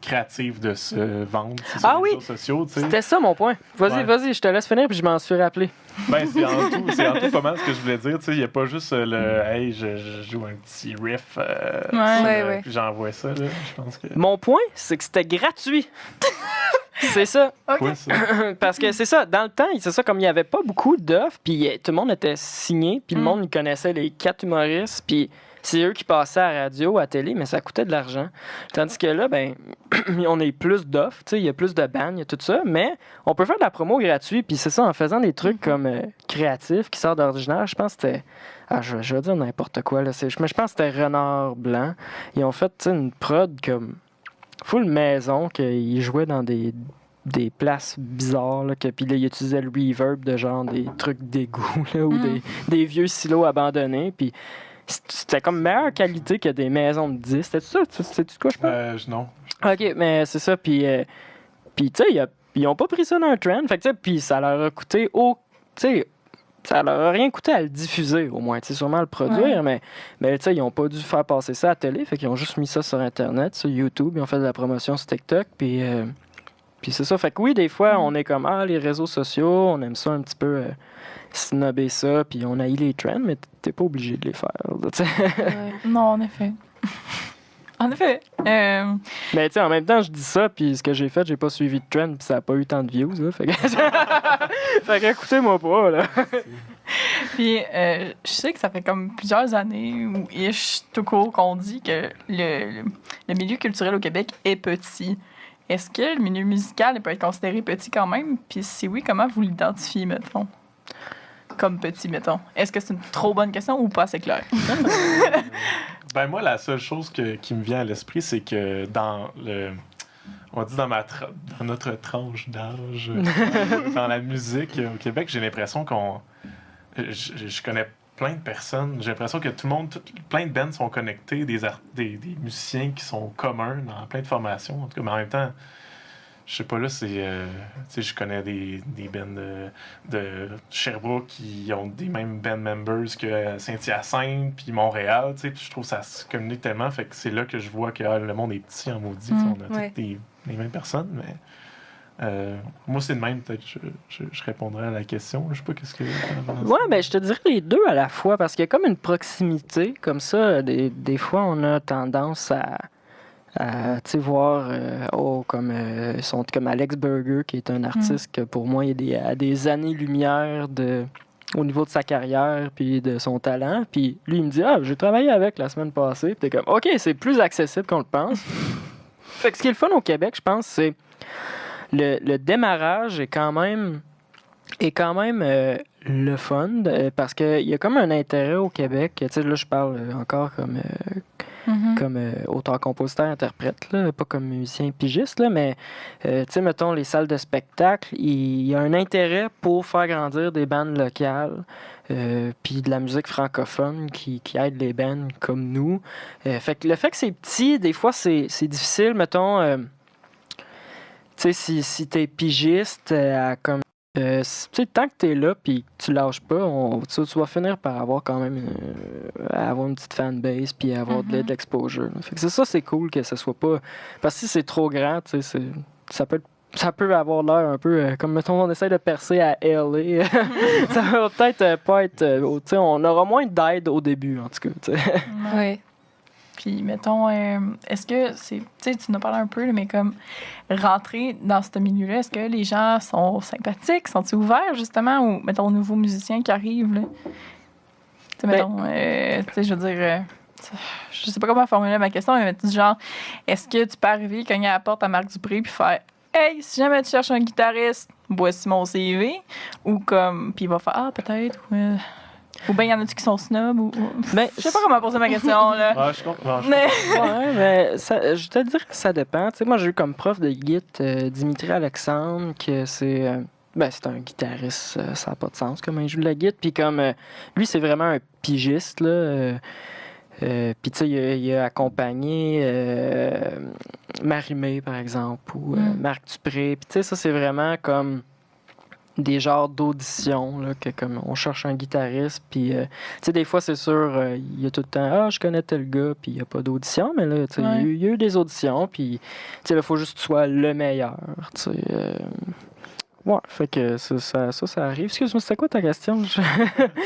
créative de se vendre sur les réseaux sociaux, tu sais. C'était ça mon point. Vas-y, je te laisse finir puis je m'en suis rappelé. Ben, c'est en tout pas mal ce que je voulais dire, tu sais, il n'y a pas juste le « Hey, je joue un petit riff, puis j'envoie ça, là, je pense que... Mon point, c'est que c'était gratuit. C'est ça. Okay. Ça. Parce que c'est ça, dans le temps, c'est ça, comme il n'y avait pas beaucoup d'offres, puis tout le monde était signé, puis le monde, il connaissait les 4 humoristes, puis c'est eux qui passaient à la radio, à la télé, mais ça coûtait de l'argent. Tandis que là, ben, on a plus d'offres, il y a plus de bands, il y a tout ça, mais on peut faire de la promo gratuite, puis c'est ça, en faisant des trucs comme créatifs qui sortent d'ordinaire, je pense que c'était... je vais dire n'importe quoi, là, mais je pense que c'était Renard Blanc. Ils ont fait une prod comme... full maison, qu'ils jouaient dans des des places bizarres, là, puis là, ils utilisaient le reverb de genre des trucs d'égout, là, ou des vieux silos abandonnés, puis c'était comme meilleure qualité que des maisons de disques. C'était ça? C'était-tu de quoi je parle? Non. OK, mais c'est ça, puis tu sais, ils ont pas pris ça dans un trend, fait que tu sais, puis ça leur a coûté tu sais, ça leur a rien coûté à le diffuser, au moins, tu sais, sûrement à le produire, mais tu sais, ils ont pas dû faire passer ça à la télé, fait qu'ils ont juste mis ça sur Internet, sur YouTube, ils ont fait de la promotion sur TikTok, puis c'est ça, fait que oui, des fois, on est comme, les réseaux sociaux, on aime ça un petit peu snobber ça, puis on haït les trends, mais t'es pas obligé de les faire, tu sais. Non, en effet. En effet. Mais tu sais, en même temps, je dis ça, puis ce que j'ai fait, j'ai pas suivi de trend, puis ça a pas eu tant de views, là. Fait que, fait que écoutez-moi pas, là. Puis, je sais que ça fait comme plusieurs années, ou ish, tout court, qu'on dit que le milieu culturel au Québec est petit. Est-ce que le milieu musical peut être considéré petit quand même? Puis si oui, comment vous l'identifiez, mettons? Comme petit, mettons. Est-ce que c'est une trop bonne question ou pas assez clair? Ben moi, la seule chose qui me vient à l'esprit, c'est que on dit dans notre tranche d'âge, dans la musique au Québec, j'ai l'impression je connais plein de personnes. J'ai l'impression que plein de bands sont connectés, des musiciens qui sont communs dans plein de formations. En tout cas, mais en même temps, je sais pas, là, tu sais, je connais des bands de Sherbrooke qui ont des mêmes band members que Saint-Hyacinthe puis Montréal, tu sais, puis je trouve que ça se communique tellement, fait que c'est là que je vois que le monde est petit en maudit, on a toutes les mêmes personnes, mais moi, c'est de même, peut-être je répondrai à la question, je sais pas qu'est-ce que... Ouais, ben je te dirais les deux à la fois, parce qu'il y a comme une proximité, comme ça, des fois, on a tendance à voir sont comme Alex Burger, qui est un artiste que pour moi il est à des années-lumière au niveau de sa carrière puis de son talent, puis lui il me dit j'ai travaillé avec la semaine passée, puis t'es comme ok, c'est plus accessible qu'on le pense. Fait que ce qui est le fun au Québec, je pense, c'est le démarrage est quand même le fun, parce qu'il y a comme un intérêt au Québec, tu sais, là je parle encore comme auteur, compositeur, interprète, là, pas comme musicien pigiste, là, mais tu sais, mettons, les salles de spectacle, il y a un intérêt pour faire grandir des bandes locales, puis de la musique francophone qui aide les bandes comme nous. Fait que le fait que c'est petit, des fois, c'est difficile, mettons, tu sais, si t'es pigiste, comme tant que t'es là puis que tu lâches pas, tu vas finir par avoir quand même avoir une petite fanbase puis avoir de l'exposure. Fait que c'est cool que ce soit pas... Parce que si c'est trop grand, ça peut avoir l'air un peu comme, mettons, on essaie de percer à LA. Ça va peut-être pas être... on aura moins d'aide au début, en tout cas. Oui. Puis, mettons, est-ce que c'est... Tu sais, tu nous parles un peu, mais comme rentrer dans ce milieu-là, est-ce que les gens sont sympathiques? Sont-ils ouverts, justement, ou, mettons, aux nouveaux musiciens qui arrivent, là? Tu sais, mettons, tu sais, je veux dire... je sais pas comment formuler ma question, mais du genre, est-ce que tu peux arriver, cogner à la porte à Marc Dupré, puis faire « Hey, si jamais tu cherches un guitariste, voici mon CV. » Ou comme... Puis il va faire « peut-être. » Ou bien il y en a qui sont snobs. Mais je sais pas comment poser ma question, là. Ouais, je comprends. Ouais, mais je te dirais que ça dépend. Tu sais, moi, j'ai eu comme prof de guitare Dimitri Alexandre, que c'est un guitariste, ça n'a pas de sens comment il joue de la guitare. Puis comme lui, c'est vraiment un pigiste, là. Puis tu sais, il a accompagné Marie-Mé, par exemple, ou Marc Dupré. Puis tu sais, ça, c'est vraiment comme des genres d'auditions, là, que comme on cherche un guitariste, puis tu sais, des fois, c'est sûr, il y a tout le temps, je connais tel gars, puis il n'y a pas d'audition, mais là, tu sais, il y a eu des auditions, puis tu sais, il faut juste que tu sois le meilleur, tu sais. Ouais, fait que ça arrive. Excuse-moi, c'était quoi ta question?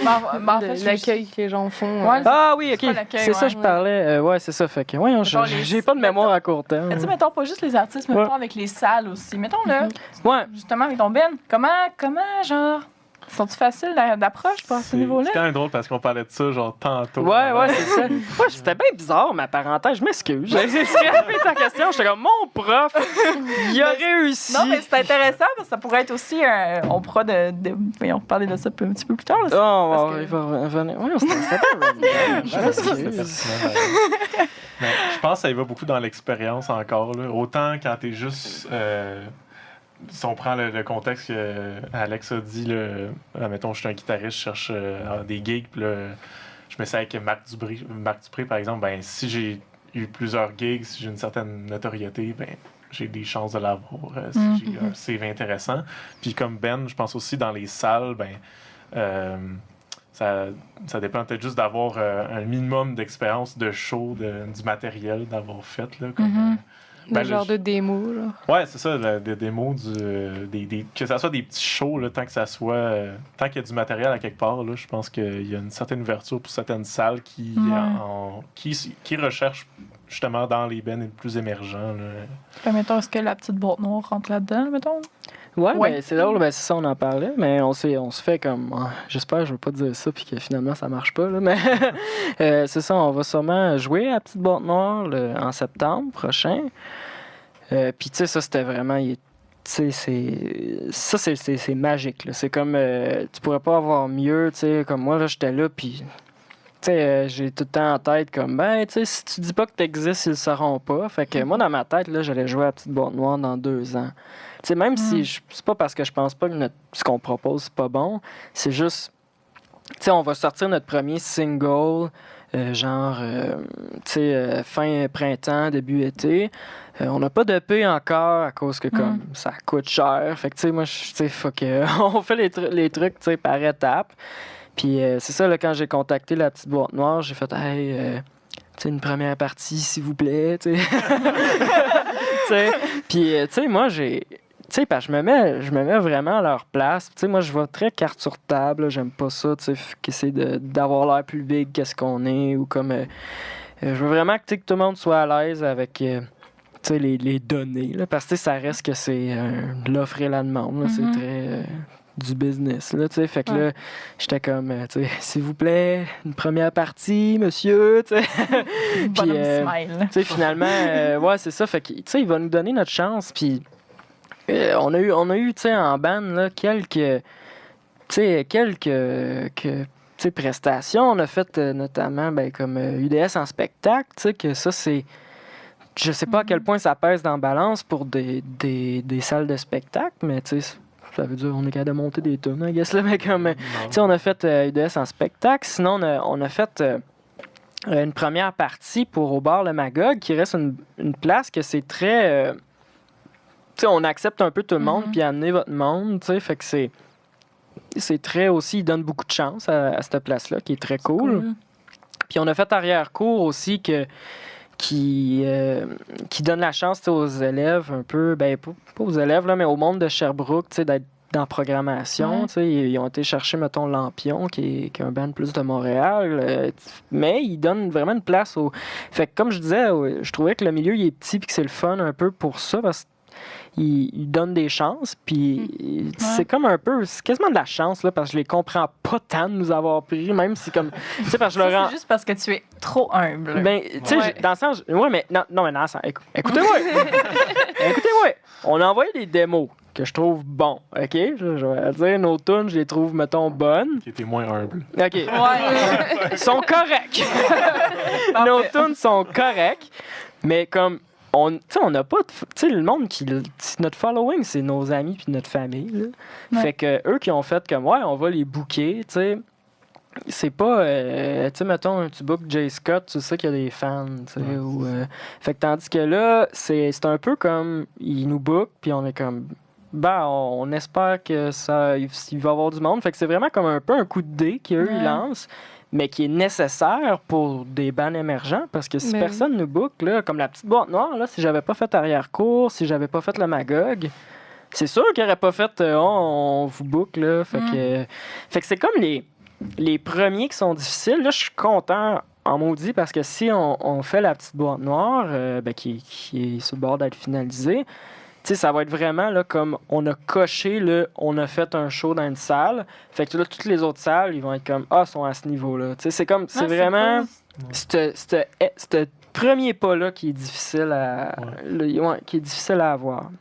L'accueil que les gens font. Ouais, oui, OK. C'est ça, je parlais. Ouais, c'est ça. Fait que, j'ai pas de mémoire à court terme. Tu sais, mettons pas juste les artistes, mais mettons avec les salles aussi. Mettons, là, justement, avec ton Ben, comment, genre... Sont-ils faciles d'approche à ce niveau-là? C'est quand même drôle parce qu'on parlait de ça, genre, tantôt. Ouais, c'est ça. Ouais, c'était bien bizarre, ma parenthèse. Je m'excuse. J'ai scrappé ta question. J'étais comme, mon prof, il a réussi. Non, mais c'est intéressant parce que ça pourrait être aussi on pourra on parler de ça un petit peu plus tard. Là, il va revenir. Oui, c'était pas je pense que ça y va beaucoup dans l'expérience encore. Là. Autant quand t'es juste... si on prend le contexte que Alex a dit, mettons, je suis un guitariste, je cherche des gigs, puis là, je me sais avec Marc Dupré, par exemple, ben, si j'ai eu plusieurs gigs, si j'ai une certaine notoriété, ben, j'ai des chances de l'avoir si j'ai un CV intéressant. Puis comme Ben, je pense aussi dans les salles, ben, ça dépend peut-être juste d'avoir un minimum d'expérience de show, du matériel d'avoir fait. Là, comme, le genre de démo. Là. Ouais, c'est ça, des démos, que ça soit des petits shows, là, tant qu'il y a du matériel à quelque part, là, je pense qu'il y a une certaine ouverture pour certaines salles qui recherchent justement dans les bands les plus émergents. Là. Mettons, est-ce que la petite boîte noire rentre là-dedans, mettons? Ouais. Ben, c'est drôle, ben, c'est ça, on en parlait, mais on se fait comme. J'espère, je veux pas dire ça, puis que finalement ça marche pas, là, mais c'est ça, on va sûrement jouer à la petite boîte noire en septembre prochain. Puis, tu sais, ça, c'était vraiment. C'est magique, là. C'est comme. Tu pourrais pas avoir mieux, tu sais, comme moi, là, j'étais là, puis. Tu sais, j'ai tout le temps en tête comme, ben, tu sais, si tu dis pas que t'existes, ils le sauront pas. Fait que moi, dans ma tête, là, j'allais jouer à la petite boîte noire dans 2 ans. Tu sais, même si c'est pas parce que je pense pas que ce qu'on propose, c'est pas bon, c'est juste, tu sais, on va sortir notre premier single, fin printemps, début été. On n'a pas d'EP encore à cause que, comme, ça coûte cher. Fait que, tu sais, moi, tu sais, on fait les trucs, tu sais, par étapes. Puis c'est ça, là, quand j'ai contacté la petite boîte noire, j'ai fait, hey, tu sais, une première partie, s'il vous plaît, tu sais. Puis, tu sais, moi, tu sais, parce que je me mets vraiment à leur place. Tu sais, moi, je vais très carte sur table. Là, j'aime pas ça, tu sais, qu'essayer d'avoir l'air plus big qu'est-ce qu'on est. Ou comme... je veux vraiment que tout le monde soit à l'aise avec... tu sais, les données. Là, parce que ça reste que c'est l'offre et la demande. Là, c'est très... du business, là, tu sais. Fait que là, j'étais comme, tu sais, s'il vous plaît, une première partie, monsieur, tu sais. Puis, tu sais, finalement, ouais, c'est ça. Fait que, tu sais, il va nous donner notre chance. Puis, on a eu, tu sais, en band, là, quelques prestations. On a fait notamment, ben, comme UDS en spectacle, tu sais, que ça, c'est... Je sais pas à quel point ça pèse dans la balance pour des salles de spectacle, mais, tu sais, ça veut dire qu'on est capable de monter des tonnes, I guess, là, mais comme... Tu sais, on a fait UDS en spectacle. Sinon, on a fait une première partie pour au bar Le Magog, qui reste une place que c'est très... tu sais, on accepte un peu tout le monde, puis amenez votre monde, tu sais, fait que c'est très aussi... Il donne beaucoup de chance à cette place-là, qui est très cool. Puis on a fait arrière-cour aussi qui donne la chance aux élèves un peu, ben pas aux élèves, là, mais au monde de Sherbrooke, tu sais, d'être dans la programmation. Tu sais, ils ont été chercher, mettons, Lampion, qui est un band plus de Montréal, mais ils donnent vraiment une place au... Fait que, comme je disais, je trouvais que le milieu, il est petit puis que c'est le fun un peu pour ça, parce qu'ils donnent des chances, puis c'est comme un peu... C'est quasiment de la chance, là, parce que je les comprends pas tant de nous avoir pris, même si comme... Tu sais, parce que c'est juste parce que tu es trop humble. Ben, tu sais, dans le sens... Ouais, mais non, mais dans le sens... Écoutez-moi! Écoutez-moi! On a envoyé des démos que je trouve bons, OK? Je vais dire, nos tunes, je les trouve, mettons, bonnes. Qui étaient moins humbles. OK. Ouais. Ils sont corrects. Nos tunes sont corrects, mais comme... On n'a pas... Tu sais, le monde qui... Notre following, c'est nos amis puis notre famille, là. Ouais. Fait que eux qui ont fait comme, ouais, on va les booker, tu sais... C'est pas... tu sais, mettons, tu bookes Jay Scott, tu sais qu'il y a des fans, tu sais, ou... Fait que tandis que là, c'est un peu comme... Ils nous bookent, puis on est comme... Ben, on espère que ça... Il va y avoir du monde. Fait que c'est vraiment comme un peu un coup de dé qu'eux, ils lancent, mais qui est nécessaire pour des bands émergents, parce que si personne nous book, là, comme la petite boîte noire, là, si j'avais pas fait arrière-cour, si j'avais pas fait le Magog, c'est sûr qu'il aurait pas fait on vous book, là. Fait que c'est comme les premiers qui sont difficiles. Là, je suis content en maudit, parce que si on fait la petite boîte noire, qui est sur le bord d'être finalisée, tu sais, ça va être vraiment là, comme on a coché, on a fait un show dans une salle. Fait que là, toutes les autres salles, ils vont être comme, sont à ce niveau-là. Tu sais, c'est comme, c'est vraiment ce premier pas-là qui est difficile qui est difficile à avoir.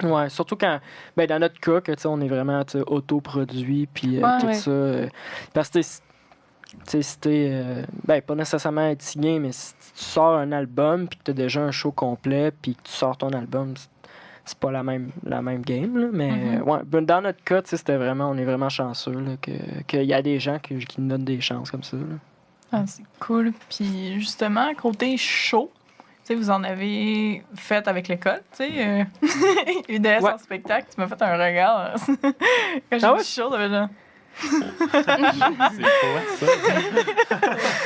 Ouais, surtout quand, dans notre cas, que, on est vraiment autoproduit, puis tout ça. Parce que si t'es, pas nécessairement être signé, mais si tu sors un album, puis que t'as déjà un show complet, puis que tu sors ton album, c'est pas la même game, là, mais ouais, dans notre cas, c'était vraiment, on est vraiment chanceux là, qu'il y a des gens qui nous donnent des chances comme ça. Là. Ah, c'est cool. Puis justement, côté show, vous en avez fait avec l'école, UDS en spectacle, tu m'as fait un regard. Quand j'ai dit show, t'avais genre... C'est quoi ça?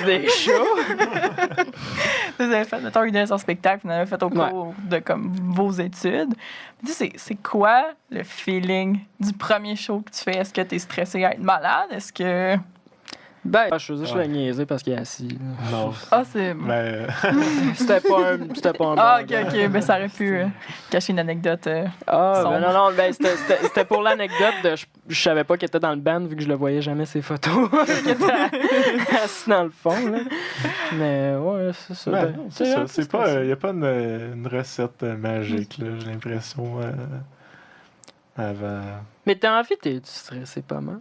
Des shows? Vous avez fait, mettons, UDS en spectacle, vous en avez fait au cours de comme, vos études. C'est quoi le feeling du premier show que tu fais? Est-ce que tu es stressé à être malade? Est-ce que... Ben, je faisais juste le niaiser parce qu'il est assis. Non. Ah, c'est... Mais... C'était pas un Ah, bon OK. Ben, ça aurait pu cacher une anecdote. Ben non, ben, c'était pour l'anecdote de... Je savais pas qu'il était dans le band vu que je le voyais jamais ses photos. Qu'il était assis dans le fond, là. Mais ouais, c'est ça. Ben, non, c'est ça. C'est pas... Il n'y a pas une recette magique, là, j'ai l'impression, avant... Mais t'as envie, tu stressé pas mal?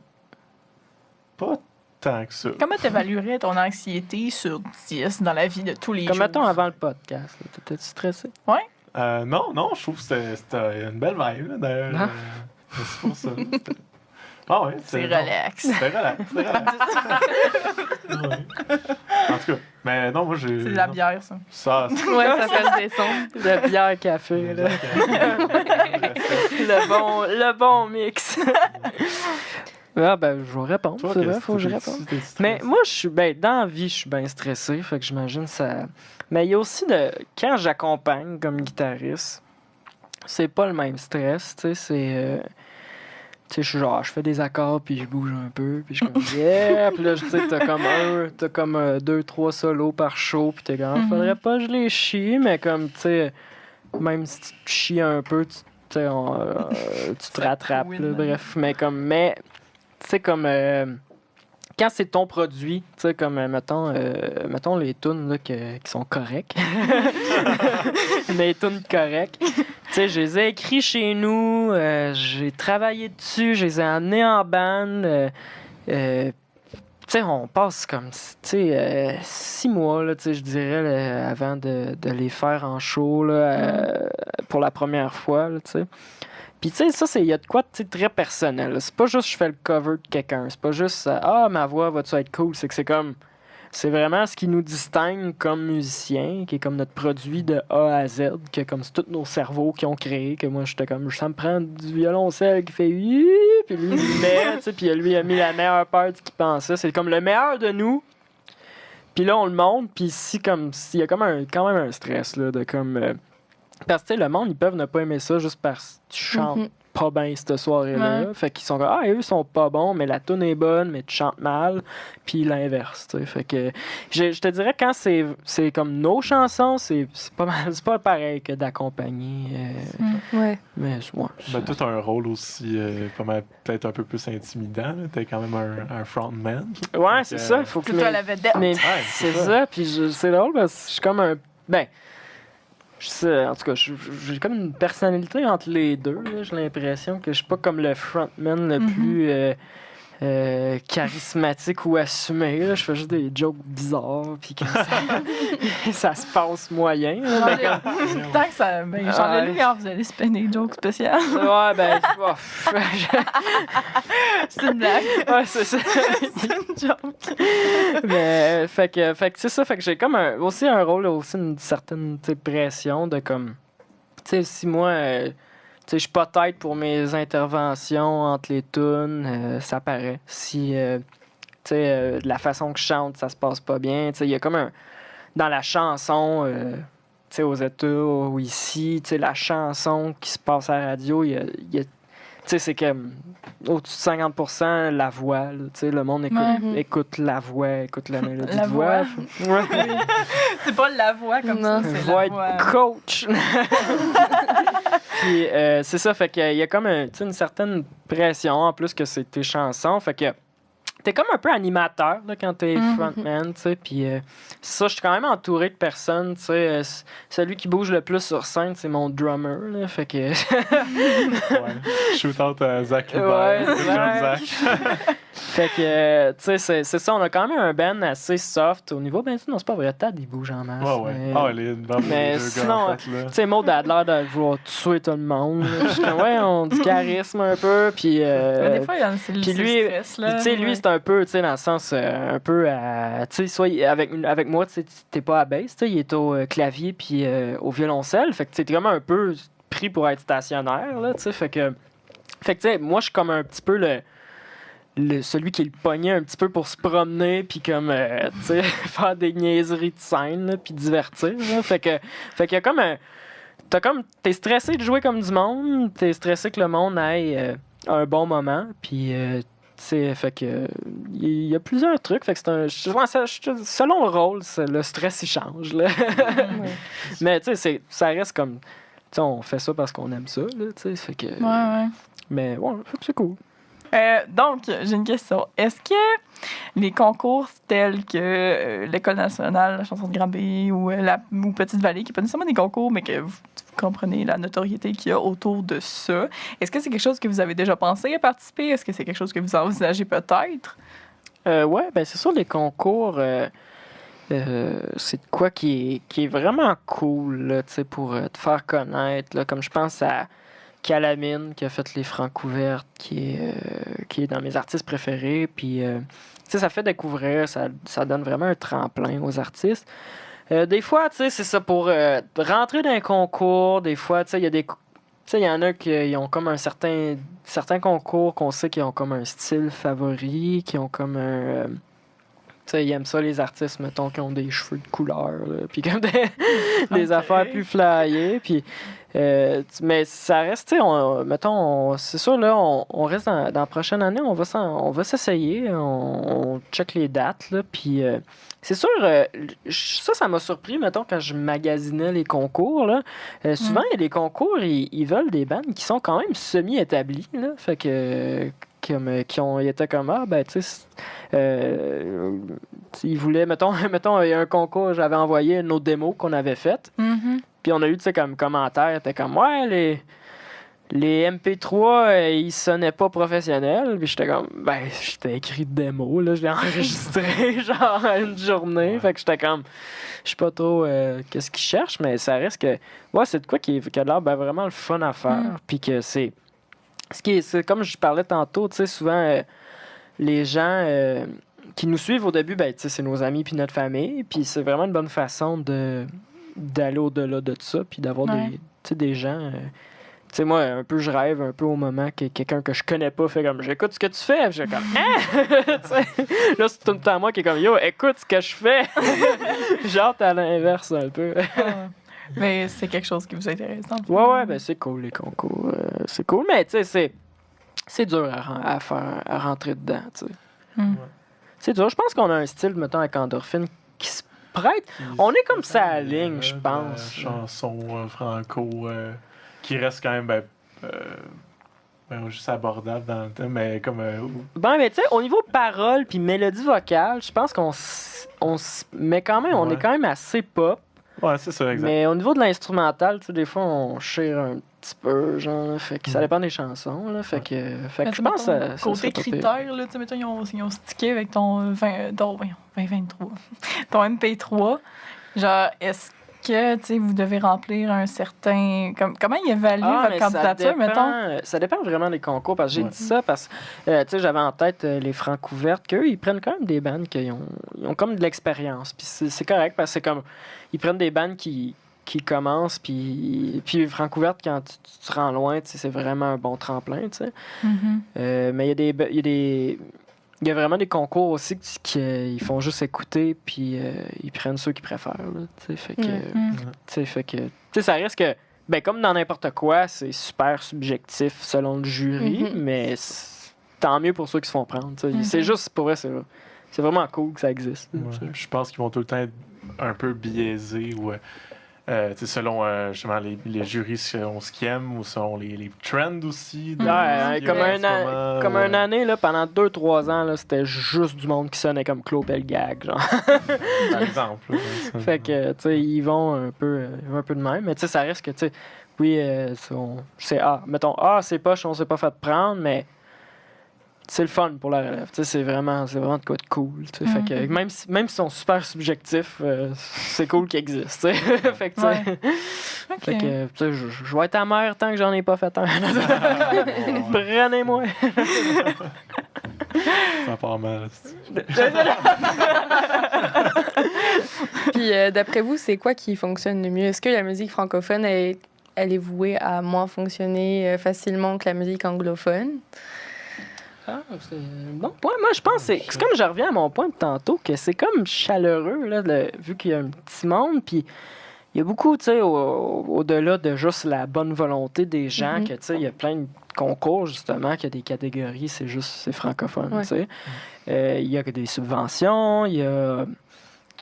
Pas tant que ça. Comment t'évaluerais ton anxiété sur 10 dans la vie de tous les jours? Comme mettons avant le podcast, t'étais-tu stressé? Ouais. Non, je trouve que c'était une belle vibe, là, d'ailleurs. C'est pour ça. Ah ouais, c'est relax. C'était relax. Ouais. En tout cas, mais non, moi j'ai... C'est de la bière, ça. Ça ça fait le descendre. De bière café, là. le bon mix. Ah ben, je vais répondre, toi, c'est vrai, faut que je réponde. Mais moi, je suis dans la vie, je suis bien stressé, fait que j'imagine ça... Mais il y a aussi quand j'accompagne comme guitariste, c'est pas le même stress, tu sais, c'est... Tu sais, je fais des accords, puis je bouge un peu, puis je suis comme « yeah », puis là, tu sais, t'as comme 2-3 solos par show, puis t'es comme « faudrait pas que je les chie », mais comme, tu sais, même si tu te chies un peu, tu te rattrapes, là, bref, mais tu sais, comme... quand c'est ton produit, tu sais, comme, mettons les tunes là, qui sont correctes. Les tunes correctes. Tu sais, je les ai écrits chez nous, j'ai travaillé dessus, je les ai amenés en band. Tu sais, on passe comme, tu sais, 6 mois, là, tu sais, je dirais, là, avant de les faire en show, là, pour la première fois, là, tu sais. Puis, tu sais, ça, il y a de quoi de très personnel. C'est pas juste je fais le cover de quelqu'un. C'est pas juste ma voix va-tu être cool. C'est que c'est comme. C'est vraiment ce qui nous distingue comme musiciens, qui est comme notre produit de A à Z, que comme c'est tous nos cerveaux qui ont créé, que moi, j'étais comme. Ça me prend du violoncelle qui fait. Puis lui, il met, tu sais, puis lui, il a mis la meilleure part qu'il pensait. C'est comme le meilleur de nous. Puis là, on le montre, puis ici, comme. Il y a comme quand même un stress, là, de comme. Parce que, tu sais, le monde, ils peuvent ne pas aimer ça juste parce que tu chantes pas bien cette soirée-là. Ouais. Fait qu'ils sont comme, eux, ils sont pas bons, mais la tune est bonne, mais tu chantes mal. Puis l'inverse, tu sais. Fait que, je te dirais, quand c'est comme nos chansons, c'est pas mal, c'est pas pareil que d'accompagner. Ouais. Mais, ouais. Ben, toi, t'as un rôle aussi, peut-être un peu plus intimidant. T'es quand même un frontman. Ouais, c'est ça. Faut que toi la vedette. Mais c'est ça. Puis c'est drôle parce que je suis comme un. Ben. En tout cas, j'ai comme une personnalité entre les deux. J'ai l'impression que je suis pas comme le frontman le plus charismatique ou assumé. Là. Je fais juste des jokes bizarres, puis que ça se passe moyen. Tant que ça... Ben, j'en ai lu quand vous allez spinner des jokes spéciales. Ouais, ben... c'est une blague. Ouais, c'est ça. C'est une joke. Mais, fait que c'est ça. Fait que j'ai comme aussi un rôle, aussi une certaine pression de comme... Tu sais, si moi... je suis pas tête pour mes interventions entre les tunes, ça paraît. Si, de la façon que je chante, ça se passe pas bien. Il y a comme dans la chanson, aux États ou ici, la chanson qui se passe à la radio, il y a c'est que au-dessus de 50% la voix. Le monde écoute la voix, écoute la mélodie de voix. C'est pas la voix comme ça, c'est voix la voix. Coach. Puis c'est ça, fait qu'il y a comme une certaine pression en plus que c'est tes chansons. Fait que t'es comme un peu animateur là, quand t'es frontman, tu sais. Puis ça, je suis quand même entouré de personnes, tu sais. Celui qui bouge le plus sur scène, c'est mon drummer, là. Fait que... Shoot out à Zach Hubert. Ouais, Zach. Fait que, tu sais, c'est ça, on a quand même un band assez soft au niveau. Ben, non, c'est pas vrai, Tad, il bouge en masse. Ouais. Ah, les mais sinon, tu sais, Maud a l'air de vouloir tuer tout le monde. Puis ouais, on dit charisme un peu. Puis des fois, c'est le stress, là. Tu sais, lui, c'est un peu, tu sais, dans le sens, un peu à. Tu sais, soit avec moi, tu sais, t'es pas à bass, tu sais, il est au clavier puis au violoncelle. Fait que, tu sais, t'es vraiment un peu pris pour être stationnaire, là, tu sais. Fait que, tu sais, moi, je suis comme un petit peu celui qui le pognait un petit peu pour se promener puis comme tu sais faire des niaiseries de scène là, puis divertir là. Fait qu'il y a comme t'es stressé de jouer comme du monde, t'es stressé que le monde ait un bon moment puis tu sais fait que il y a plusieurs trucs, fait que selon le rôle le stress il change là. Mais tu sais ça reste comme tu sais on fait ça parce qu'on aime ça là, tu sais fait que mais ouais, fait que c'est cool. Donc, j'ai une question. Est-ce que les concours tels que l'École nationale, la chanson de Granby ou Petite Vallée, qui n'est pas nécessairement des concours, mais que vous comprenez la notoriété qu'il y a autour de ça, est-ce que c'est quelque chose que vous avez déjà pensé à participer? Est-ce que c'est quelque chose que vous envisagez peut-être? Ouais, ben c'est sûr, les concours, c'est de quoi qui est vraiment cool là, pour te faire connaître. Là, comme je pense à Calamine qui a fait les Francs ouvertes, qui est dans mes artistes préférés. Puis, ça fait découvrir, ça donne vraiment un tremplin aux artistes. Des fois, c'est ça pour rentrer dans un concours. Des fois, il y a des. Il y en a qui ont comme certains concours qu'on sait qui ont comme un style favori, qui ont comme un. Ils aiment ça, les artistes, mettons, qui ont des cheveux de couleur, puis comme des affaires plus flyées. Puis, mais ça reste, mettons, c'est sûr, là, on reste dans la prochaine année, on va s'essayer, on check les dates, là, puis c'est sûr, ça m'a surpris, mettons, quand je magasinais les concours, là. Souvent, il y a des concours, ils veulent des bandes qui sont quand même semi-établies, là, fait que... ils étaient comme ben tu sais ils voulaient mettons il y a un concours, j'avais envoyé nos démos qu'on avait faites, puis on a eu tu sais comme commentaire, était comme ouais les MP3 ils sonnaient pas professionnels, puis j'étais comme ben j'étais écrit de démo là, je l'ai enregistré genre une journée, fait que j'étais comme je sais pas trop qu'est-ce qu'ils cherchent, mais ça reste que ouais c'est de quoi qui a l'air ben, vraiment le fun à faire, puis que c'est comme je parlais tantôt, tu sais, souvent, les gens qui nous suivent au début, ben, tu sais, c'est nos amis puis notre famille, puis c'est vraiment une bonne façon d'aller au-delà de ça, puis d'avoir des gens... tu sais, moi, un peu, je rêve un peu au moment que quelqu'un que je connais pas fait comme « J'écoute ce que tu fais! » Puis j'ai comme « Hein? » Là, c'est tout le temps moi qui est comme « Yo, écoute ce que je fais! » Genre, t'es à l'inverse un peu. Mais c'est quelque chose qui vous intéresse. Ouais, ben c'est cool, les concours. C'est cool, mais tu sais, c'est dur à rentrer dedans, tu sais. C'est dur. Je pense qu'on a un style, mettons, avec Endorphine qui se prête. On est comme ça à la ligne, je pense. Chanson franco qui reste quand même juste abordable dans le temps, mais comme... mais tu sais, au niveau paroles puis mélodie vocale, je pense qu'on se met quand même, on est quand même assez pop. Ouais, c'est ça, exact. Mais au niveau de l'instrumental, tu sais, des fois, on chire un petit peu, genre, fait que ça dépend des chansons, là, fait que je pense que côté critères, là, tu sais, mettons, ils ont stické avec ton 2023, ton MP3, genre, est-ce que, tu sais, vous devez remplir un certain... Comment ils évaluent votre candidature, mettons? Ça dépend vraiment des concours, parce que j'ai dit ça parce que, tu sais, j'avais en tête les Francs ouvertes, qu'eux, ils prennent quand même des bandes qui ont comme de l'expérience, puis c'est correct, parce que c'est comme... Ils prennent des bandes qui commencent, puis Francs ouvertes, quand tu te rends loin, tu sais, c'est vraiment un bon tremplin, tu sais. Mais il y a vraiment des concours aussi qui ils font juste écouter, puis ils prennent ceux qu'ils préfèrent, là, tu sais, fait que... Tu sais, ça reste que... Ben, comme dans n'importe quoi, c'est super subjectif selon le jury, mais tant mieux pour ceux qui se font prendre, tu sais. C'est juste, pour vrai, c'est vraiment cool que ça existe. Je pense qu'ils vont tout le temps être un peu biaisés ou... selon justement les jurys selon ce qu'ils aiment ou selon les trends aussi. Comme une année, là, pendant 2-3 ans, là, c'était juste du monde qui sonnait comme Claude Pelgag, genre. Par exemple. Fait que, tu sais, ils vont un peu de même. Mais tu sais, ça reste que, tu sais, oui, mettons, c'est poche, on s'est pas fait prendre, mais c'est le fun pour la relève. C'est vraiment de quoi de cool. Fait que même s'ils sont super subjectifs, c'est cool qu'ils existent. Fait que, fait que je vais être amère tant que j'en ai pas fait un. Prenez-moi. Ça part mal. Puis d'après vous, c'est quoi qui fonctionne le mieux? Est-ce que la musique francophone, elle est vouée à moins fonctionner facilement que la musique anglophone? C'est bon. Ouais, moi, je pense que c'est comme je reviens à mon point de tantôt, que c'est comme chaleureux, là, vu qu'il y a un petit monde, puis il y a beaucoup, tu sais, au-delà de juste la bonne volonté des gens, que, tu sais, il y a plein de concours, justement, qu'il y a des catégories, c'est francophone, tu sais. Il y a des subventions, il y a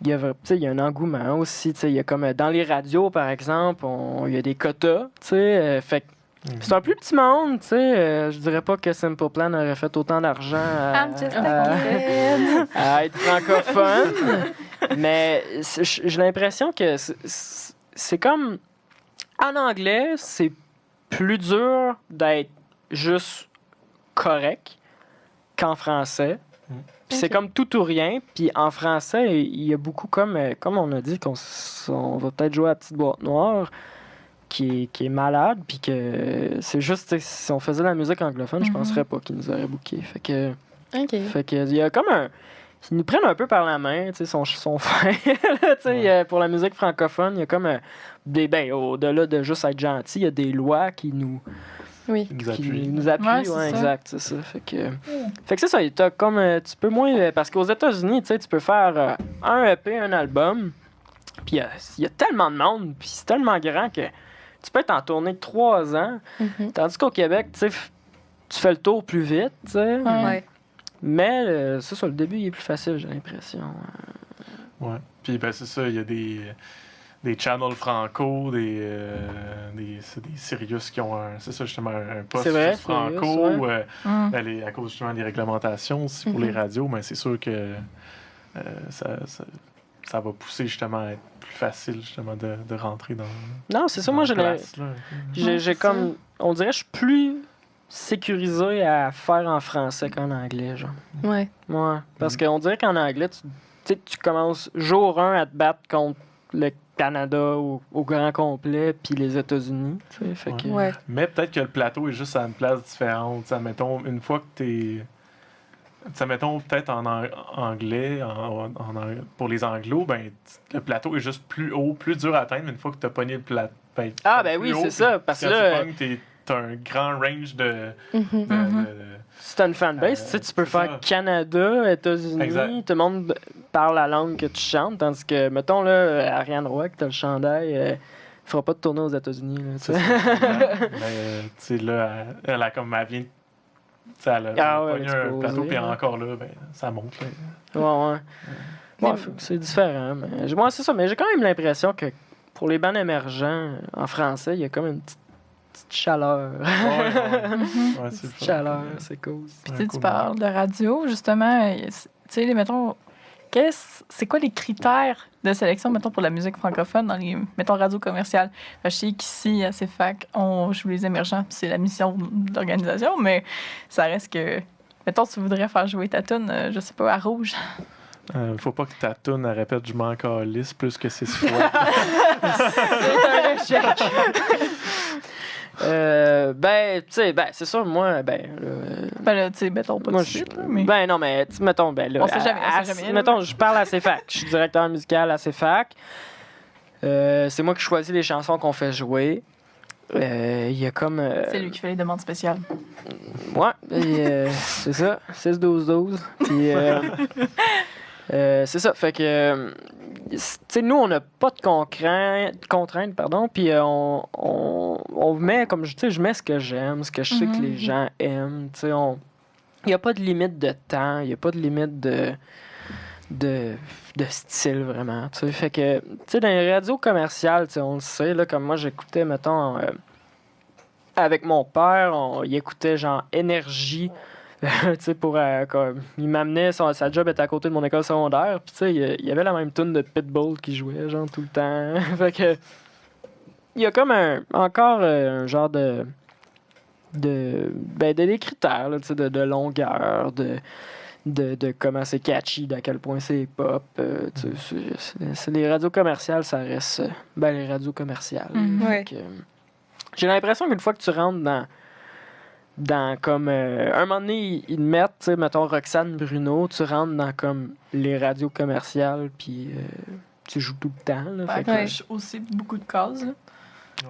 un engouement aussi, tu sais. Il y a comme dans les radios, par exemple, il y a des quotas, tu sais, fait que c'est un plus petit monde, tu sais. Je dirais pas que Simple Plan aurait fait autant d'argent à être francophone. Mais j'ai l'impression que c'est comme... En anglais, c'est plus dur d'être juste correct qu'en français. Puis c'est comme tout ou rien. Puis en français, il y a beaucoup comme on a dit, qu'on va peut-être jouer à la petite boîte noire, qui est malade, puis que c'est juste, si on faisait la musique anglophone, je penserais pas qu'ils nous auraient bookés. Fait que il y a comme ils nous prennent un peu par la main, tu sais, sont fins. Pour la musique francophone, il y a comme au-delà de juste être gentil, il y a des lois qui nous appuient. Ouais, exact, c'est ça. Fait que c'est ça, t'as comme tu peux moins, parce qu'aux États-Unis, tu sais, tu peux faire un EP, un album, puis il y a tellement de monde, puis c'est tellement grand que tu peux être en tournée de 3 ans, tandis qu'au Québec, tu sais, tu fais le tour plus vite, tu sais. Mais ça, sur le début, il est plus facile, j'ai l'impression. Ouais. Puis c'est ça, il y a des channels franco, c'est des Sirius qui ont c'est ça justement un poste franco. À cause justement des réglementations aussi pour les radios, mais c'est sûr que ça va pousser justement à être plus facile justement de rentrer dans. Non, c'est ça, moi j'ai comme. On dirait que je suis plus sécurisé à faire en français qu'en anglais, genre. Ouais. Parce qu'on dirait qu'en anglais, tu commences jour 1 à te battre contre le Canada au grand complet, puis les États-Unis. Fait que... Mais peut-être que le plateau est juste à une place différente. T'sais, mettons, une fois que t'es. Mettons, peut-être en anglais, pour les anglos, le plateau est juste plus haut, plus dur à atteindre, mais une fois que t'as pogné le plateau. Oui, c'est ça. Parce que là. T'as un grand range de si t'as une fanbase, tu peux faire Canada, États-Unis, tout le monde parle la langue que tu chantes, tandis que, mettons, là, Ariane Roy, que t'as le chandail, elle fera pas de tournée aux États-Unis. Mais, là, elle vient. Elle a pogné un plateau, puis encore là, ça monte. C'est différent. Moi, c'est ça, mais j'ai quand même l'impression que pour les bands émergents en français, il y a comme une petite chaleur. C'est petite chaleur, c'est cool. Puis tu parles de radio, justement. Tu sais, mettons, c'est quoi les critères de sélection, mettons, pour la musique francophone dans les, mettons, radios commerciales? Je sais qu'ici, à CFAC, on joue les émergents, puis c'est la mission de l'organisation, mais ça reste que, mettons, tu voudrais faire jouer ta tune, je sais pas, à Rouge. Faut pas que ta toune répète je m'en calisse plus que 6 fois. C'est un échec. C'est sûr, moi, là, tu sais, mettons pas de suite, mais... non, mais, mettons, là... On sait jamais. Mettons, je parle à CFAC. Je suis directeur musical à CFAC. C'est moi qui choisis les chansons qu'on fait jouer. Il y a comme... C'est lui qui fait les demandes spéciales. Ouais, c'est ça. 6-12-12. Puis... c'est ça, fait que... tu sais, nous, on n'a pas de contraintes, puis on met, comme je mets ce que j'aime, ce que je sais que les gens aiment, tu sais, il n'y a pas de limite de temps, il n'y a pas de limite de style, vraiment, tu sais, fait que, tu sais, dans les radios commerciales, tu sais, on le sait, là, comme moi, j'écoutais, mettons, avec mon père, il écoutait, genre, Énergie, tu sais, il m'amenait, sa job était à côté de mon école secondaire, puis tu sais, il y avait la même tune de Pitbull qui jouait, genre, tout le temps. Fait que, il y a comme encore un genre de des critères, là, de longueur, de comment c'est catchy, d'à quel point c'est pop. C'est les radios commerciales, ça reste les radios commerciales. Ouais. J'ai l'impression qu'une fois que tu rentres dans comme un moment donné, ils te mettent, tu sais, mettons Roxane Bruno, tu rentres dans comme les radios commerciales, puis tu joues tout le temps. Là, fait que, j'ai aussi beaucoup de cases. Là.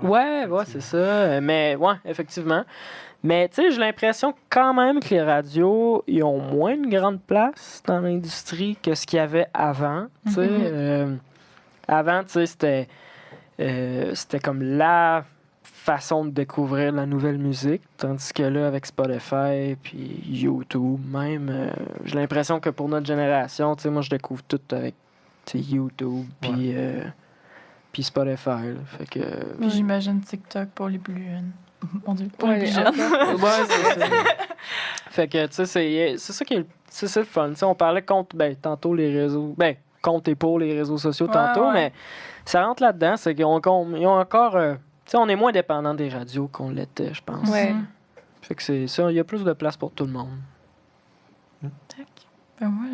Ouais, c'est ça. Mais ouais, effectivement. Mais tu sais, j'ai l'impression quand même que les radios, ils ont moins une grande place dans l'industrie que ce qu'il y avait avant. Tu sais, avant, tu sais, c'était comme la façon de découvrir la nouvelle musique, tandis que là, avec Spotify puis YouTube, même, j'ai l'impression que pour notre génération, tu sais, moi, je découvre tout avec YouTube puis Spotify. Là. Fait que... Puis j'imagine TikTok pour les plus... Mon Dieu, pour les plus Ouais, jeunes. Ouais, c'est ça. Fait que, tu sais, c'est ça qui est le fun. T'sais, on parlait contre, tantôt les réseaux... contre et pour les réseaux sociaux tantôt, mais ça rentre là-dedans. C'est qu'ils ont encore... tu sais, on est moins dépendant des radios qu'on l'était, je pense. Ouais. Fait que c'est ça, il y a plus de place pour tout le monde. Tac. Ben moi,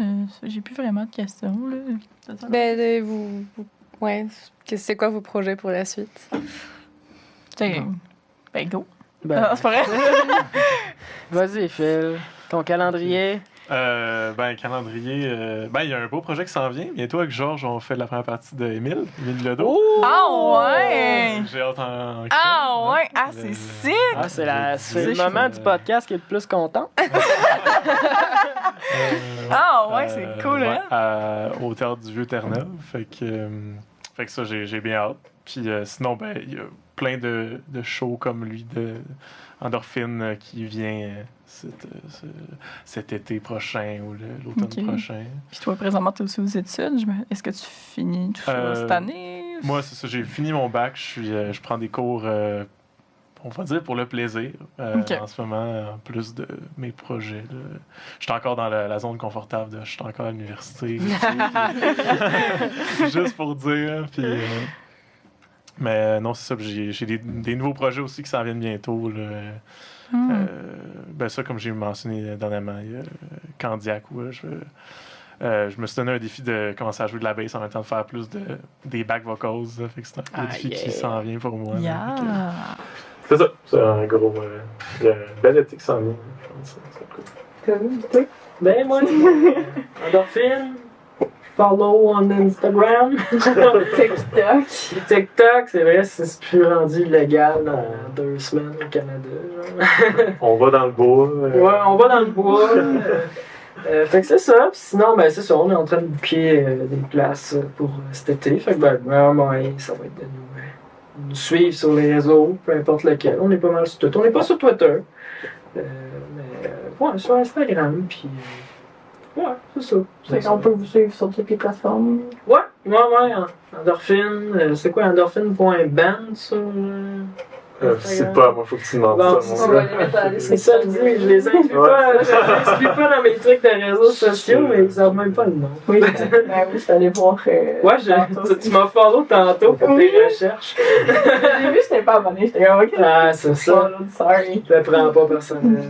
j'ai plus vraiment de questions, là. Ben, ouais. C'est quoi vos projets pour la suite? Ben, go. Ben, C'est pas vrai? Vas-y, Phil. Ton calendrier. Calendrier. Il y a un beau projet qui s'en vient. Bientôt, avec Georges, on fait la première partie de Émile Ledo. Ah ouais! J'ai hâte en Ah ouais! Ah, c'est sick! Ah, c'est le moment du podcast qui est le plus content. Ah ouais, c'est cool, hein? Au Théâtre du Vieux-Terre-Neuve. Fait que ça, j'ai bien hâte. Puis sinon, il y a plein de shows comme lui de Endorphine qui vient cet été prochain ou l'automne prochain. Puis toi, présentement, tu es aussi aux études. Est-ce que tu finis tout ça cette année? Moi, c'est ça. J'ai fini mon bac. Je prends des cours, on va dire, pour le plaisir en ce moment, en plus de mes projets. Je suis encore dans la zone confortable. Je suis encore à l'université. Juste pour dire. Puis... mais non, c'est ça. J'ai des nouveaux projets aussi qui s'en viennent bientôt. Ça, comme j'ai mentionné dernièrement, il y a Candiac, où je me suis donné un défi de commencer à jouer de la bass en même temps de faire plus des back vocals. Fait que c'est un défi qui s'en vient pour moi. C'est ça. C'est un gros... il y a un bel été qui s'en vient. Je pense. Ben, moi, Endorphine. Follow on Instagram. TikTok, c'est vrai, c'est plus rendu illégal dans 2 semaines au Canada. On va dans le bois. Ouais, on va dans le bois. Fait que c'est ça. Puis sinon, c'est ça, on est en train de booker des places pour cet été. Fait que ça va être de nous suivre sur les réseaux, peu importe lequel. On est pas mal sur tout. On n'est pas sur Twitter. Mais sur Instagram, puis... ouais, c'est ça. Fait qu'on peut vous suivre sur toutes les plateformes. Ouais, Endorphine. C'est quoi, endorphine.band sur... c'est pas, moi, faut que tu demandes Bon, ça. On va les mettre à la C'est ça, je dis, je les inclus pas dans mes trucs de réseaux sociaux, mais ils savent même pas le nom. Oui, je suis allée voir. Ouais, tu m'as follow tantôt pour tes recherches. J'ai vu, j'étais pas abonné, j'étais comme, ok. Ah, c'est ça. Sorry. Je le prends pas personnellement.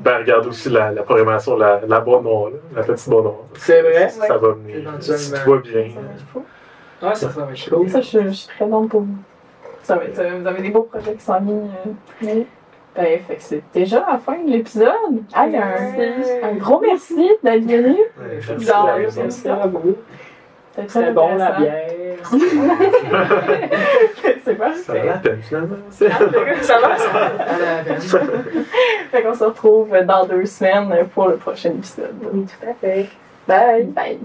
Regarde aussi la programmation, la boîte noire, la petite boîte noire. C'est vrai? Ça va venir. Si tout va bien. Ah, ça va être cool. Ça, je suis très dans pour vous. Vous avez des beaux projets qui s'en viennent. Fait que c'est déjà la fin de l'épisode. Un gros merci d'être venu. Dans l'émission. C'était bon, la bière. C'est pas Ça va la peine, finalement. Ça va, la peine. Fait qu'on se retrouve dans 2 semaines pour le prochain épisode. Tout à fait. Bye. Bye.